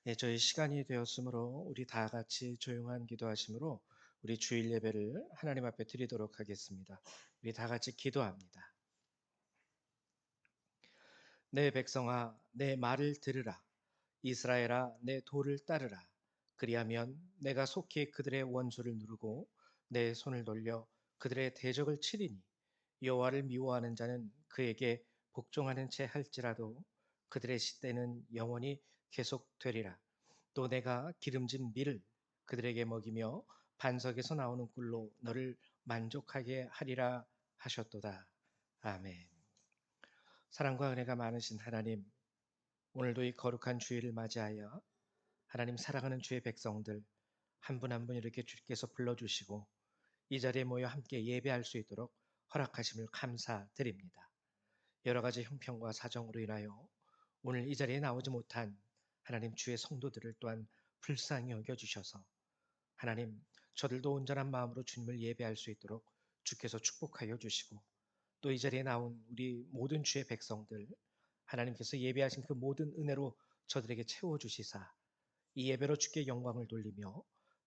예, 저희 시간이 되었으므로 우리 다 같이 조용한 기도하심으로 우리 주일 예배를 하나님 앞에 드리도록 하겠습니다. 우리 다 같이 기도합니다. 내 백성아, 내 말을 들으라. 이스라엘아, 내 도를 따르라. 그리하면 내가 속히 그들의 원수를 누르고 내 손을 돌려 그들의 대적을 치리니 여호와를 미워하는 자는 그에게 복종하는 채 할지라도 그들의 시대는 영원히 계속되리라. 또 내가 기름진 밀을 그들에게 먹이며 반석에서 나오는 꿀로 너를 만족하게 하리라 하셨도다. 아멘. 사랑과 은혜가 많으신 하나님, 오늘도 이 거룩한 주일을 맞이하여 하나님 사랑하는 주의 백성들 한 분 한 분 이렇게 주께서 불러주시고 이 자리에 모여 함께 예배할 수 있도록 허락하심을 감사드립니다. 여러 가지 형편과 사정으로 인하여 오늘 이 자리에 나오지 못한 하나님 주의 성도들을 또한 불쌍히 여겨주셔서 하나님 저들도 온전한 마음으로 주님을 예배할 수 있도록 주께서 축복하여 주시고 또 이 자리에 나온 우리 모든 주의 백성들 하나님께서 예배하신 그 모든 은혜로 저들에게 채워주시사 이 예배로 주께 영광을 돌리며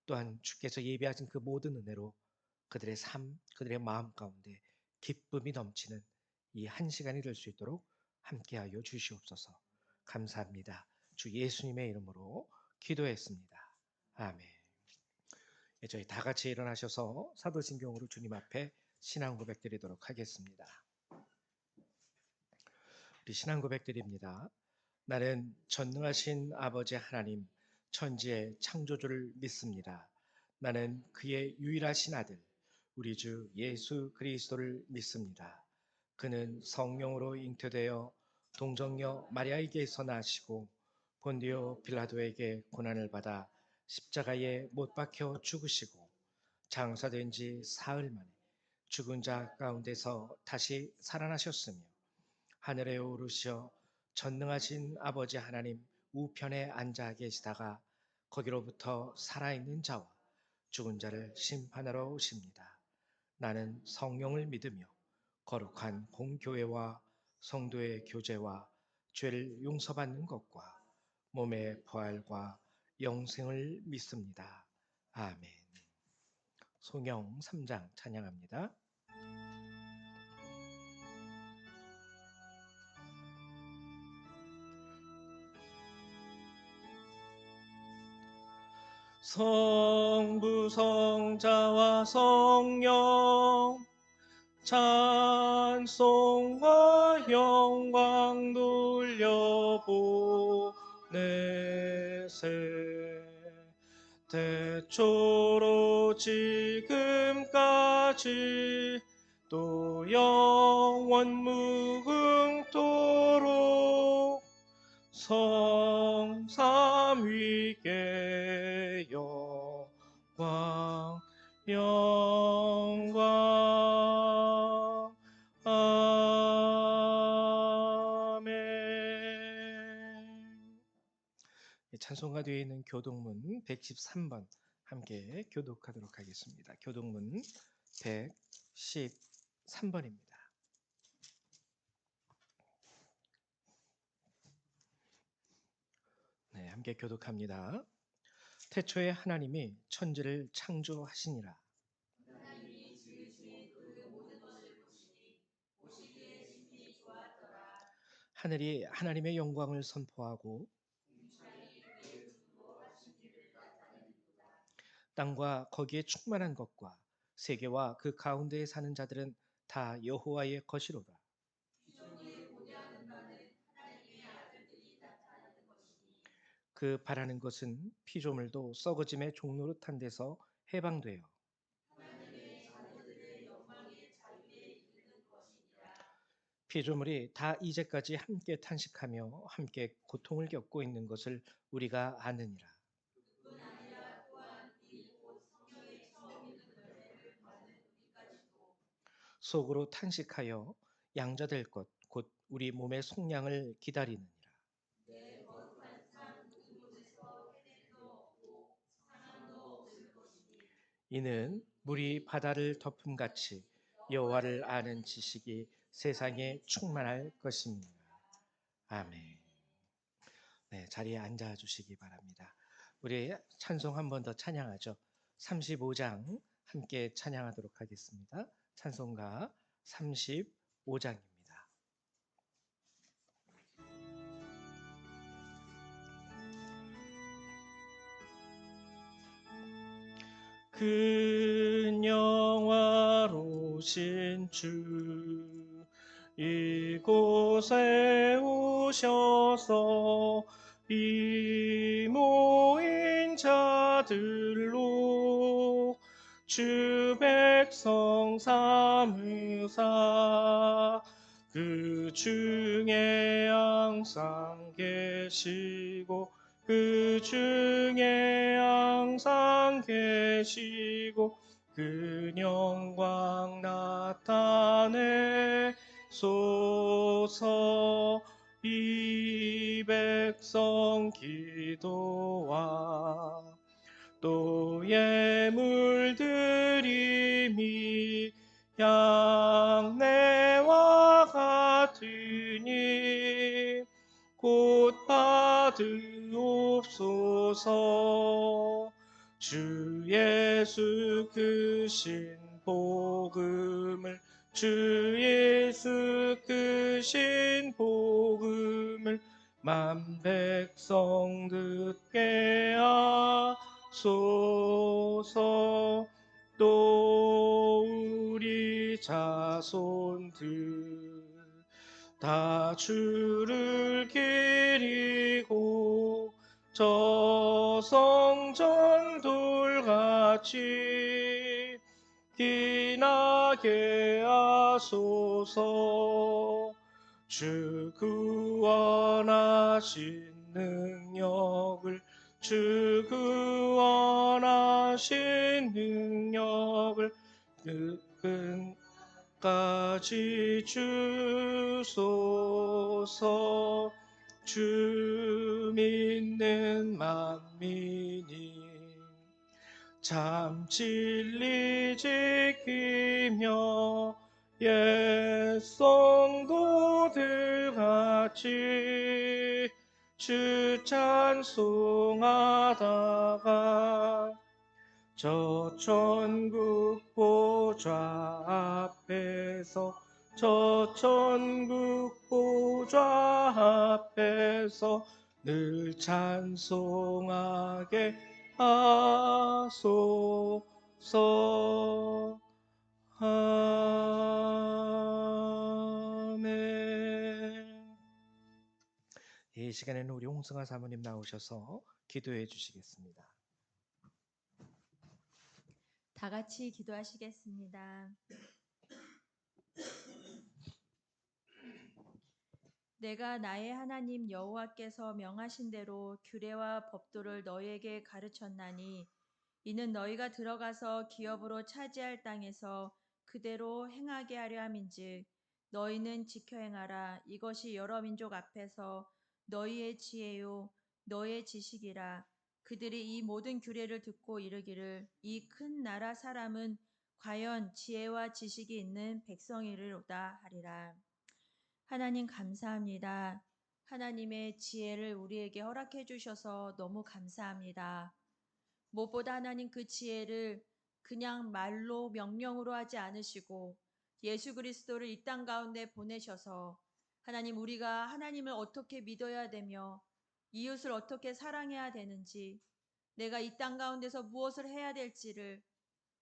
또한 주께서 예배하신 그 모든 은혜로 그들의 삶, 그들의 마음 가운데 기쁨이 넘치는 이 한 시간이 될 수 있도록 함께하여 주시옵소서. 감사합니다. 주 예수님의 이름으로 기도했습니다. 아멘. 예, 저희 다 같이 일어나셔서 사도신경으로 주님 앞에 신앙 고백드리도록 하겠습니다. 우리 신앙 고백드립니다. 나는 전능하신 아버지 하나님, 천지의 창조주를 믿습니다. 나는 그의 유일하신 아들, 우리 주 예수 그리스도를 믿습니다. 그는 성령으로 잉태되어 동정녀 마리아에게서 나시고 본디오 빌라도에게 고난을 받아 십자가에 못 박혀 죽으시고 장사된 지 사흘 만에 죽은 자 가운데서 다시 살아나셨으며 하늘에 오르시어 전능하신 아버지 하나님 우편에 앉아 계시다가 거기로부터 살아있는 자와 죽은 자를 심판하러 오십니다. 나는 성령을 믿으며 거룩한 공교회와 성도의 교제와 죄를 용서받는 것과 몸의 부활과 영생을 믿습니다. 아멘. 송영 3장 찬양합니다. 성부 성자와 성령 찬송과 영광 돌려보내세 태초로 지금까지 또 영원 무궁토록 성삼위께 영광 영광 아멘. 찬송가 뒤에 있는 교독문 113번 함께 교독하도록 하겠습니다. 교독문 113번입니다. 네, 함께 교독합니다. 태초에 하나님이 천지를 창조하시니라. 하늘이 하나님의 영광을 선포하고 땅과 거기에 충만한 것과 세계와 그 가운데에 사는 자들은 다 여호와의 것이로다. 그 바라는 것은 피조물도 썩어짐의 종노릇한 데서 해방되어 피조물이 다 이제까지 함께 탄식하며 함께 고통을 겪고 있는 것을 우리가 아느니라. 속으로 탄식하여 양자될 것 곧 우리 몸의 속량을 기다리느니라. 이는 물이 바다를 덮음같이 여호와를 아는 지식이 세상에 충만할 것입니다. 아멘. 네, 자리에 앉아 주시기 바랍니다. 우리 찬송 한 번 더 찬양하죠. 35장 함께 찬양하도록 하겠습니다. 찬송가 35장입니다. 큰 영화로우신 주 이곳에 오셔서 이 모인 자들로 주 백성 삼으사 그 중에 항상 계시고 그 중에 항상 계시고 그 영광 나타내소서 이 백성 기도와 또 예물 드림이 양내와 같으니 곧 받으옵소서. 주 예수 크신 복음을 주 예수 크신 복음을 만 백성 듣게 하소서. 또 우리 자손들 다 주를 기리고 저 성전 돌같이 기나게 하소서. 주 구원하신 능력을 주 구원하신 능력을 끝까지 주소서. 주 믿는 만민이 참 진리 지키며 옛 성도들 같이 주 찬송하다가 저 천국 보좌 앞에서 저 천국 보좌 앞에서 늘 찬송하게 하소서. 아멘. 이 시간에는 우리 홍승아 사모님 나오셔서 기도해 주시겠습니다. 다 같이 기도하시겠습니다. 내가 나의 하나님 여호와께서 명하신 대로 규례와 법도를 너희에게 가르쳤나니 이는 너희가 들어가서 기업으로 차지할 땅에서 그대로 행하게 하려 함인즉 너희는 지켜 행하라. 이것이 여러 민족 앞에서 너희의 지혜요 너희의 지식이라. 그들이 이 모든 규례를 듣고 이르기를 이 큰 나라 사람은 과연 지혜와 지식이 있는 백성이로다 하리라. 하나님 감사합니다. 하나님의 지혜를 우리에게 허락해 주셔서 너무 감사합니다. 무엇보다 하나님 그 지혜를 그냥 말로 명령으로 하지 않으시고 예수 그리스도를 이 땅 가운데 보내셔서 하나님 우리가 하나님을 어떻게 믿어야 되며 이웃을 어떻게 사랑해야 되는지 내가 이 땅 가운데서 무엇을 해야 될지를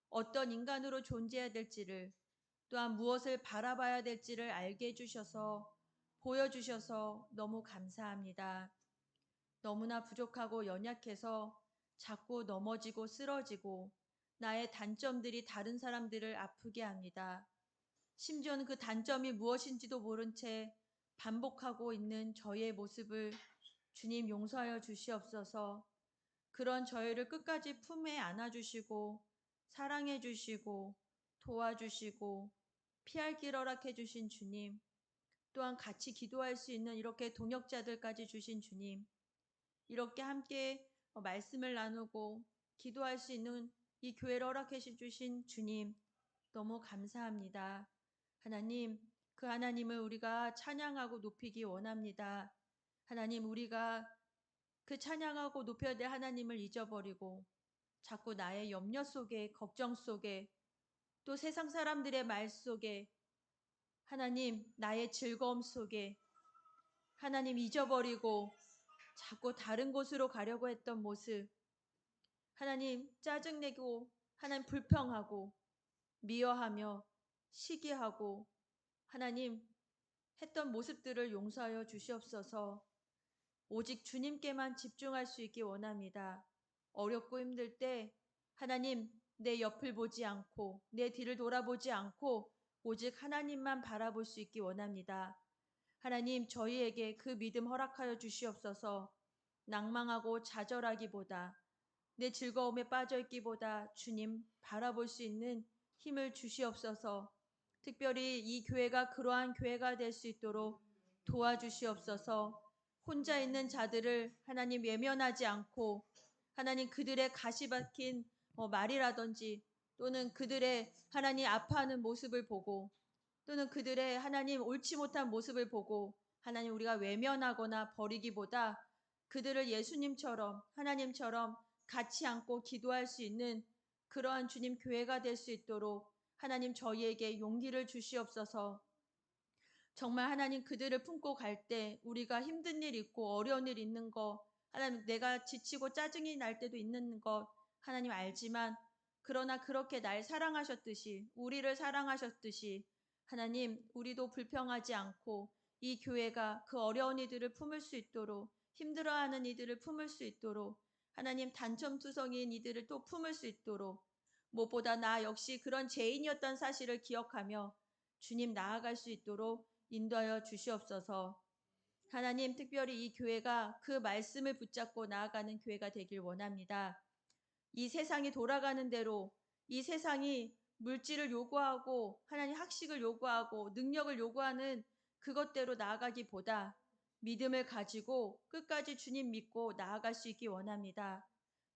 어떤 인간으로 존재해야 될지를 또한 무엇을 바라봐야 될지를 알게 해주셔서 보여주셔서 너무 감사합니다. 너무나 부족하고 연약해서 자꾸 넘어지고 쓰러지고 나의 단점들이 다른 사람들을 아프게 합니다. 심지어는 그 단점이 무엇인지도 모른 채 반복하고 있는 저의 모습을 주님 용서하여 주시옵소서. 그런 저희를 끝까지 품에 안아주시고 사랑해 주시고 도와주시고 피할 길 허락해 주신 주님, 또한 같이 기도할 수 있는 이렇게 동역자들까지 주신 주님, 이렇게 함께 말씀을 나누고 기도할 수 있는 이 교회를 허락해 주신 주님, 너무 감사합니다. 하나님, 그 하나님을 우리가 찬양하고 높이기 원합니다. 하나님, 우리가 그 찬양하고 높여야 될 하나님을 잊어버리고 자꾸 나의 염려 속에, 걱정 속에, 또 세상 사람들의 말 속에, 하나님 나의 즐거움 속에 하나님 잊어버리고 자꾸 다른 곳으로 가려고 했던 모습, 하나님 짜증내고, 하나님 불평하고, 미워하며, 시기하고, 하나님 했던 모습들을 용서하여 주시옵소서. 오직 주님께만 집중할 수 있기 원합니다. 어렵고 힘들 때 하나님 내 옆을 보지 않고 내 뒤를 돌아보지 않고 오직 하나님만 바라볼 수 있기 원합니다. 하나님 저희에게 그 믿음 허락하여 주시옵소서. 낭망하고 좌절하기보다 내 즐거움에 빠져있기보다 주님 바라볼 수 있는 힘을 주시옵소서. 특별히 이 교회가 그러한 교회가 될 수 있도록 도와주시옵소서. 혼자 있는 자들을 하나님 외면하지 않고 하나님 그들의 가시 박힌 말이라든지 또는 그들의 하나님 아파하는 모습을 보고 또는 그들의 하나님 옳지 못한 모습을 보고 하나님 우리가 외면하거나 버리기보다 그들을 예수님처럼 하나님처럼 같이 안고 기도할 수 있는 그러한 주님 교회가 될 수 있도록 하나님 저희에게 용기를 주시옵소서. 정말 하나님 그들을 품고 갈 때 우리가 힘든 일 있고 어려운 일 있는 거 하나님 내가 지치고 짜증이 날 때도 있는 것 하나님 알지만 그러나 그렇게 날 사랑하셨듯이 우리를 사랑하셨듯이 하나님 우리도 불평하지 않고 이 교회가 그 어려운 이들을 품을 수 있도록 힘들어하는 이들을 품을 수 있도록 하나님 단첨투성이인 이들을 또 품을 수 있도록 무엇보다 나 역시 그런 죄인이었던 사실을 기억하며 주님 나아갈 수 있도록 인도하여 주시옵소서. 하나님 특별히 이 교회가 그 말씀을 붙잡고 나아가는 교회가 되길 원합니다. 이 세상이 돌아가는 대로 이 세상이 물질을 요구하고 하나님 학식을 요구하고 능력을 요구하는 그것대로 나아가기보다 믿음을 가지고 끝까지 주님 믿고 나아갈 수 있기 원합니다.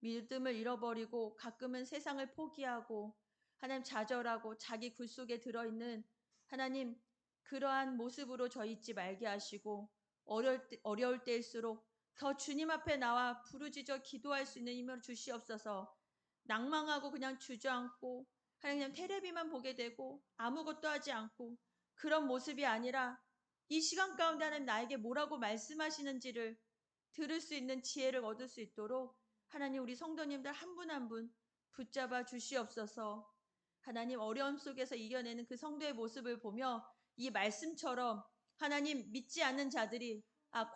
믿음을 잃어버리고 가끔은 세상을 포기하고 하나님 좌절하고 자기 굴 속에 들어있는 하나님 그러한 모습으로 저 있지 말게 하시고 어려울 때일수록 더 주님 앞에 나와 부르짖어 기도할 수 있는 힘을 주시옵소서. 낭망하고 그냥 주저앉고 그냥 테레비만 보게 되고 아무것도 하지 않고 그런 모습이 아니라 이 시간 가운데 하나님 나에게 뭐라고 말씀하시는지를 들을 수 있는 지혜를 얻을 수 있도록 하나님 우리 성도님들 한 분 한 분 붙잡아 주시옵소서. 하나님 어려움 속에서 이겨내는 그 성도의 모습을 보며 이 말씀처럼 하나님 믿지 않는 자들이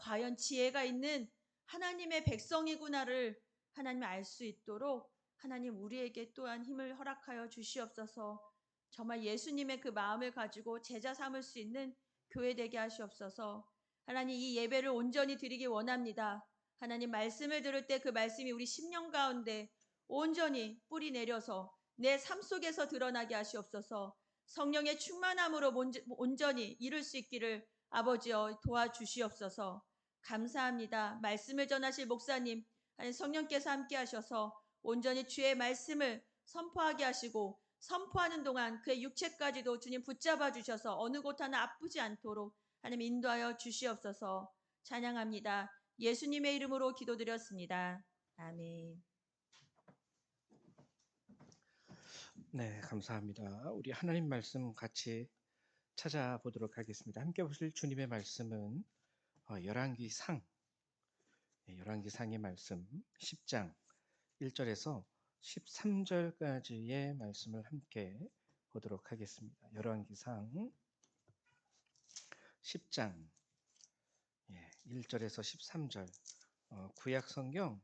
과연 지혜가 있는 하나님의 백성이구나를 하나님 알 수 있도록 하나님 우리에게 또한 힘을 허락하여 주시옵소서. 정말 예수님의 그 마음을 가지고 제자 삼을 수 있는 교회 되게 하시옵소서. 하나님 이 예배를 온전히 드리기 원합니다. 하나님 말씀을 들을 때 그 말씀이 우리 심령 가운데 온전히 뿌리 내려서 내 삶 속에서 드러나게 하시옵소서. 성령의 충만함으로 온전히 이룰 수 있기를 아버지여 도와주시옵소서. 감사합니다. 말씀을 전하실 목사님 성령께서 함께 하셔서 온전히 주의 말씀을 선포하게 하시고 선포하는 동안 그의 육체까지도 주님 붙잡아 주셔서 어느 곳 하나 아프지 않도록 하나님 인도하여 주시옵소서. 찬양합니다. 예수님의 이름으로 기도드렸습니다. 아멘. 네, 감사합니다. 우리 하나님 말씀 같이 찾아보도록 하겠습니다. 함께 보실 주님의 말씀은 열왕기상, 열왕기상의 말씀 10장 1절에서 13절까지의 말씀을 함께 보도록 하겠습니다. 열왕기상 10장 1절에서 13절 구약 성경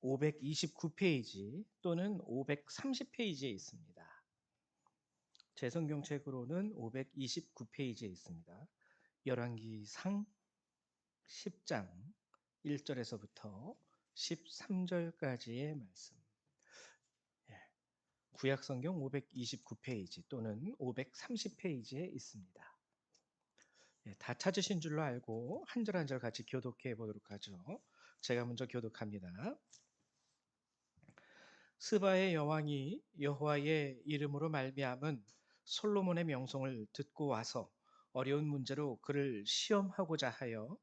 529페이지 또는 530페이지에 있습니다. 제 성경책으로는 529페이지에 있습니다. 열왕기상 10장 1절에서부터 13절까지의 말씀. 구약 성경 529페이지 또는 530페이지에 있습니다. 다 찾으신 줄로 알고 한 절 한 절 같이 교독해 보도록 하죠. 제가 먼저 교독합니다. 스바의 여왕이 여호와의 이름으로 말미암은 솔로몬의 명성을 듣고 와서 어려운 문제로 그를 시험하고자 하여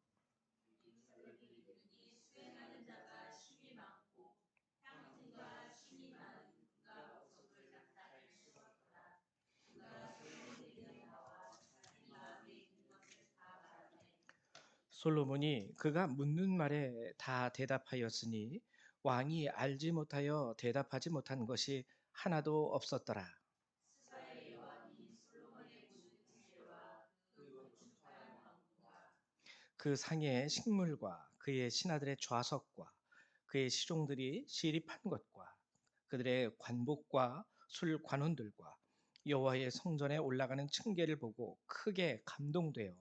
솔로몬이 그가 묻는 말에 다 대답하였으니 왕이 알지 못하여 대답하지 못한 것이 하나도 없었더라. 그 상의 식물과 그의 신하들의 좌석과 그의 시종들이 시립한 것과 그들의 관복과 술 관원들과 여호와의 성전에 올라가는 층계를 보고 크게 감동되어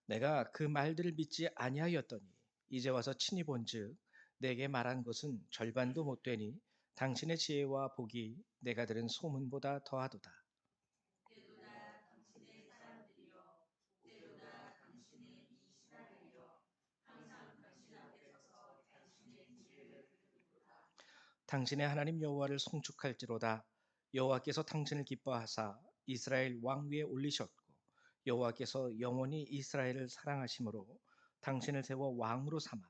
내가 그 말들을 믿지 아니하였더니 이제 와서 친히 본즉 내게 말한 것은 절반도 못 되니 당신의 지혜와 복이 내가 들은 소문보다 더하도다. 당신의 하나님 여호와를 송축할지로다. 여호와께서 당신을 기뻐하사 이스라엘 왕 위에 올리셨고 여호와께서 영원히 이스라엘을 사랑하심으로 당신을 세워 왕으로 삼아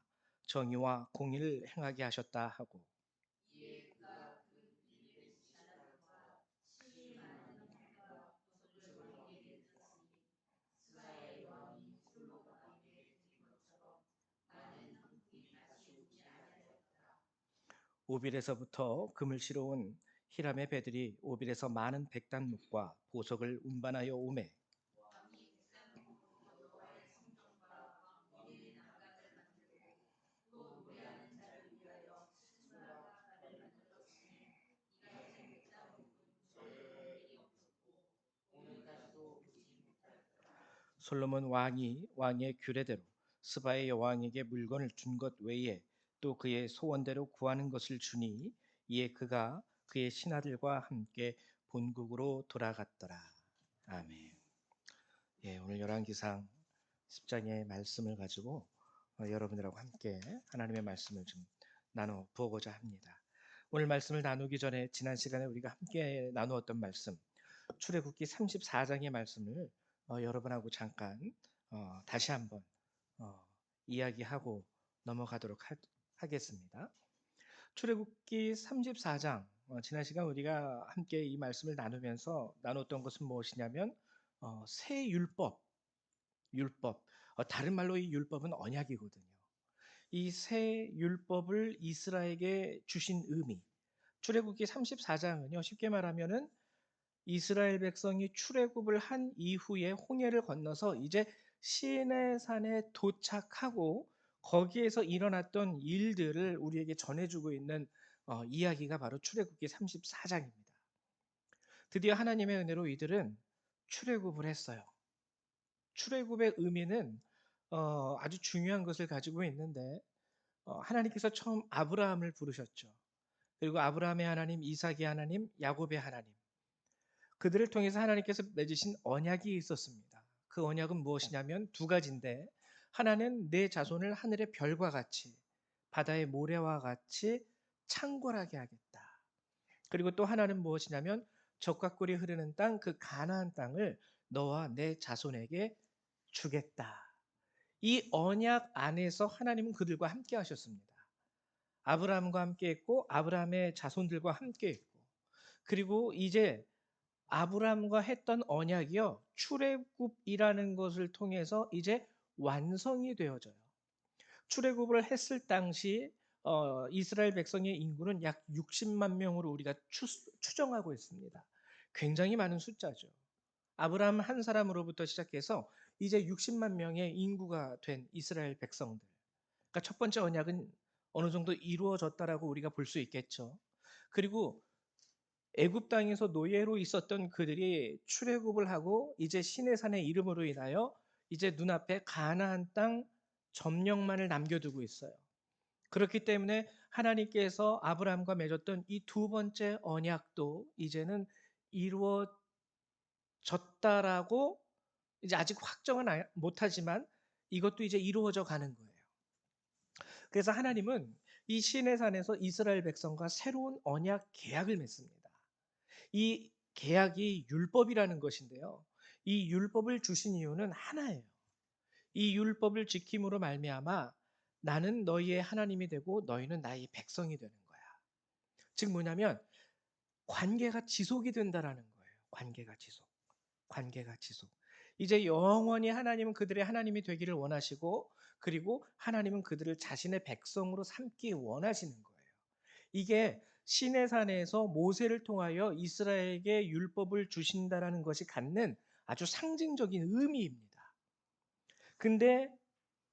정의와 공의를 행하게 하셨다 하고 오빌에서부터 금을 실어온 히람의 배들이 오빌에서 많은 백단목과 보석을 운반하여 오매 솔로몬 왕이 왕의 규례대로 스바의 여왕에게 물건을 준 것 외에 또 그의 소원대로 구하는 것을 주니 이에 그가 그의 신하들과 함께 본국으로 돌아갔더라. 아멘. 예, 오늘 열왕기상 10장의 말씀을 가지고 여러분들하고 함께 하나님의 말씀을 좀 나눠 보고자 합니다. 오늘 말씀을 나누기 전에 지난 시간에 우리가 함께 나누었던 말씀 출애굽기 34장의 말씀을 여러분하고 잠깐 다시 한번 어, 이야기하고 넘어가도록 하겠습니다. 출애굽기 34장 지난 시간 우리가 함께 이 말씀을 나누면서 나눴던 것은 무엇이냐면 새 율법 다른 말로 이 율법은 언약이거든요. 이 새 율법을 이스라엘에게 주신 의미 출애굽기 34장은요 쉽게 말하면은 이스라엘 백성이 출애굽을 한 이후에 홍해를 건너서 이제 시내산에 도착하고 거기에서 일어났던 일들을 우리에게 전해주고 있는 이야기가 바로 출애굽기 34장입니다. 드디어 하나님의 은혜로 이들은 출애굽을 했어요. 출애굽의 의미는 아주 중요한 것을 가지고 있는데 하나님께서 처음 아브라함을 부르셨죠. 그리고 아브라함의 하나님, 이삭의 하나님, 야곱의 하나님 그들을 통해서 하나님께서 맺으신 언약이 있었습니다. 그 언약은 무엇이냐면 두 가지인데 하나는 내 자손을 하늘의 별과 같이 바다의 모래와 같이 창궐하게 하겠다. 그리고 또 하나는 무엇이냐면 적과 꿀이 흐르는 땅 그 가나안 땅을 너와 내 자손에게 주겠다. 이 언약 안에서 하나님은 그들과 함께 하셨습니다. 아브라함과 함께 했고 아브라함의 자손들과 함께 했고 그리고 이제 아브라함과 했던 언약이요. 출애굽이라는 것을 통해서 이제 완성이 되어져요. 출애굽을 했을 당시 이스라엘 백성의 인구는 약 60만 명으로 우리가 추정하고 있습니다. 굉장히 많은 숫자죠. 아브라함 한 사람으로부터 시작해서 이제 60만 명의 인구가 된 이스라엘 백성들. 그러니까 첫 번째 언약은 어느 정도 이루어졌다라고 우리가 볼 수 있겠죠. 그리고 애굽 땅에서 노예로 있었던 그들이 출애굽을 하고 이제 시내산의 이름으로 인하여 이제 눈앞에 가나안 땅 점령만을 남겨두고 있어요. 그렇기 때문에 하나님께서 아브라함과 맺었던 이 두 번째 언약도 이제는 이루어졌다라고 이제 아직 확정은 못하지만 이것도 이제 이루어져 가는 거예요. 그래서 하나님은 이 시내산에서 이스라엘 백성과 새로운 언약 계약을 맺습니다. 이 계약이 율법이라는 것인데요. 이 율법을 주신 이유는 하나예요. 이 율법을 지킴으로 말미암아 나는 너희의 하나님이 되고 너희는 나의 백성이 되는 거야. 즉 뭐냐면 관계가 지속이 된다라는 거예요. 관계가 지속. 관계가 지속. 이제 영원히 하나님은 그들의 하나님이 되기를 원하시고, 그리고 하나님은 그들을 자신의 백성으로 삼기 원하시는 거예요. 이게 시내산에서 모세를 통하여 이스라엘에게 율법을 주신다라는 것이 갖는 아주 상징적인 의미입니다. 근데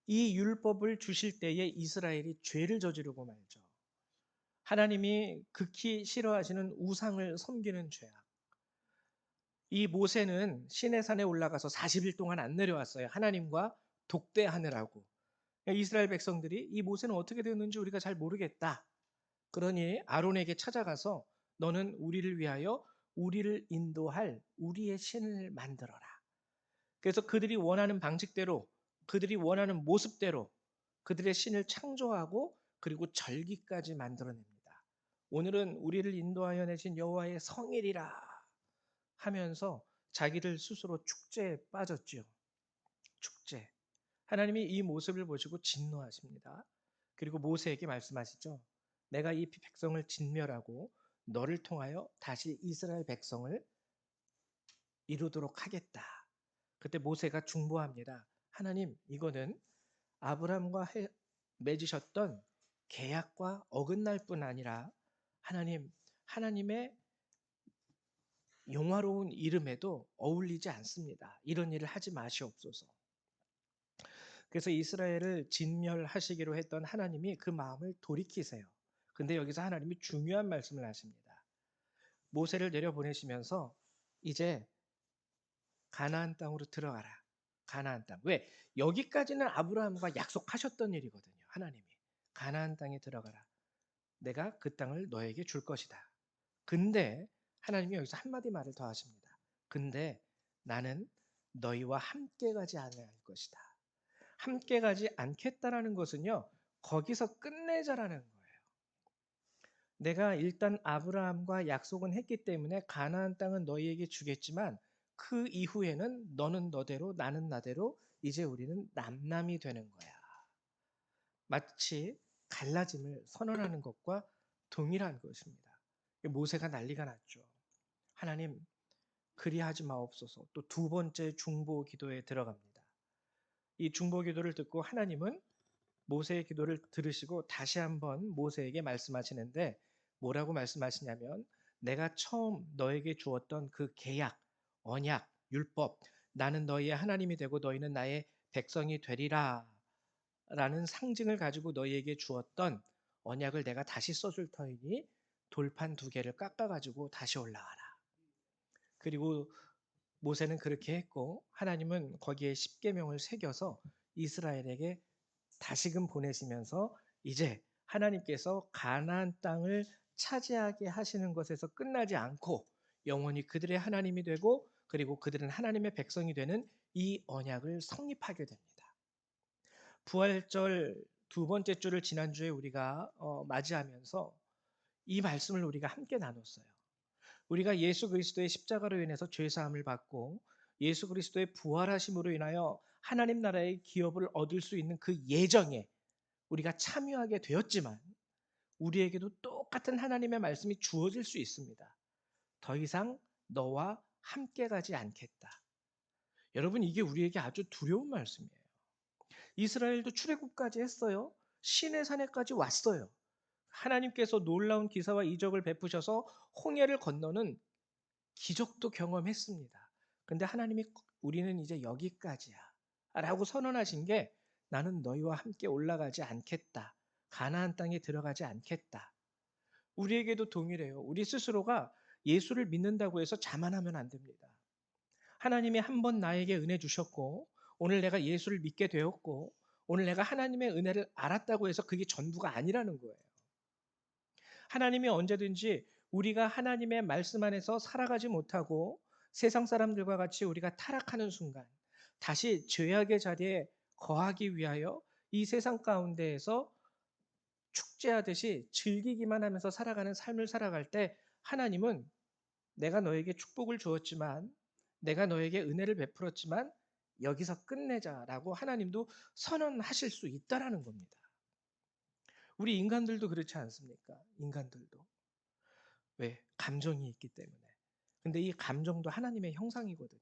이 율법을 주실 때에 이스라엘이 죄를 저지르고 말죠. 하나님이 극히 싫어하시는 우상을 섬기는 죄악. 이 모세는 시내산에 올라가서 40일 동안 안 내려왔어요. 하나님과 독대하느라고. 이스라엘 백성들이 이 모세는 어떻게 되었는지 우리가 잘 모르겠다. 그러니 아론에게 찾아가서 너는 우리를 위하여 우리를 인도할 우리의 신을 만들어라. 그래서 그들이 원하는 방식대로, 그들이 원하는 모습대로 그들의 신을 창조하고 그리고 절기까지 만들어냅니다. 오늘은 우리를 인도하여 내신 여호와의 성일이라 하면서 자기들 스스로 축제에 빠졌지요. 축제. 하나님이 이 모습을 보시고 진노하십니다. 그리고 모세에게 말씀하시죠. 내가 이 백성을 진멸하고 너를 통하여 다시 이스라엘 백성을 이루도록 하겠다. 그때 모세가 중보합니다. 하나님, 이거는 아브라함과 맺으셨던 계약과 어긋날 뿐 아니라 하나님의 영화로운 이름에도 어울리지 않습니다. 이런 일을 하지 마시옵소서. 그래서 이스라엘을 진멸하시기로 했던 하나님이 그 마음을 돌이키세요. 근데 여기서 하나님이 중요한 말씀을 하십니다. 모세를 내려보내시면서 이제 가나안 땅으로 들어가라. 가나안 땅. 왜? 여기까지는 아브라함과 약속하셨던 일이거든요. 하나님이. 가나안 땅에 들어가라. 내가 그 땅을 너에게 줄 것이다. 근데 하나님이 여기서 한마디 말을 더 하십니다. 근데 나는 너희와 함께 가지 않을 것이다. 함께 가지 않겠다라는 것은요. 거기서 끝내자라는 거예요. 내가 일단 아브라함과 약속은 했기 때문에 가나안 땅은 너희에게 주겠지만 그 이후에는 너는 너대로 나는 나대로 이제 우리는 남남이 되는 거야. 마치 갈라짐을 선언하는 것과 동일한 것입니다. 모세가 난리가 났죠. 하나님 그리하지 마옵소서. 또 두 번째 중보 기도에 들어갑니다. 이 중보 기도를 듣고 하나님은 모세의 기도를 들으시고 다시 한번 모세에게 말씀하시는데 뭐라고 말씀하시냐면 내가 처음 너에게 주었던 그 계약, 언약, 율법 나는 너희의 하나님이 되고 너희는 나의 백성이 되리라 라는 상징을 가지고 너희에게 주었던 언약을 내가 다시 써줄 터이니 돌판 두 개를 깎아가지고 다시 올라와라. 그리고 모세는 그렇게 했고 하나님은 거기에 십계명을 새겨서 이스라엘에게 다시금 보내시면서 이제 하나님께서 가나안 땅을 차지하게 하시는 것에서 끝나지 않고 영원히 그들의 하나님이 되고 그리고 그들은 하나님의 백성이 되는 이 언약을 성립하게 됩니다. 부활절 두 번째 주를 지난주에 우리가 맞이하면서 이 말씀을 우리가 함께 나눴어요. 우리가 예수 그리스도의 십자가로 인해서 죄 사함을 받고 예수 그리스도의 부활하심으로 인하여 하나님 나라의 기업을 얻을 수 있는 그 예정에 우리가 참여하게 되었지만 우리에게도 똑같은 하나님의 말씀이 주어질 수 있습니다. 더 이상 너와 함께 가지 않겠다. 여러분 이게 우리에게 아주 두려운 말씀이에요. 이스라엘도 출애굽까지 했어요. 시내산에까지 왔어요. 하나님께서 놀라운 기사와 이적을 베푸셔서 홍해를 건너는 기적도 경험했습니다. 근데 하나님이 우리는 이제 여기까지야 라고 선언하신 게 나는 너희와 함께 올라가지 않겠다. 가나안 땅에 들어가지 않겠다. 우리에게도 동일해요. 우리 스스로가 예수를 믿는다고 해서 자만하면 안 됩니다. 하나님이 한 번 나에게 은혜 주셨고 오늘 내가 예수를 믿게 되었고 오늘 내가 하나님의 은혜를 알았다고 해서 그게 전부가 아니라는 거예요. 하나님이 언제든지 우리가 하나님의 말씀 안에서 살아가지 못하고 세상 사람들과 같이 우리가 타락하는 순간 다시 죄악의 자리에 거하기 위하여 이 세상 가운데에서 축제하듯이 즐기기만 하면서 살아가는 삶을 살아갈 때 하나님은 내가 너에게 축복을 주었지만 내가 너에게 은혜를 베풀었지만 여기서 끝내자라고 하나님도 선언하실 수 있다라는 겁니다. 우리 인간들도 그렇지 않습니까? 인간들도. 왜? 감정이 있기 때문에. 근데 이 감정도 하나님의 형상이거든요.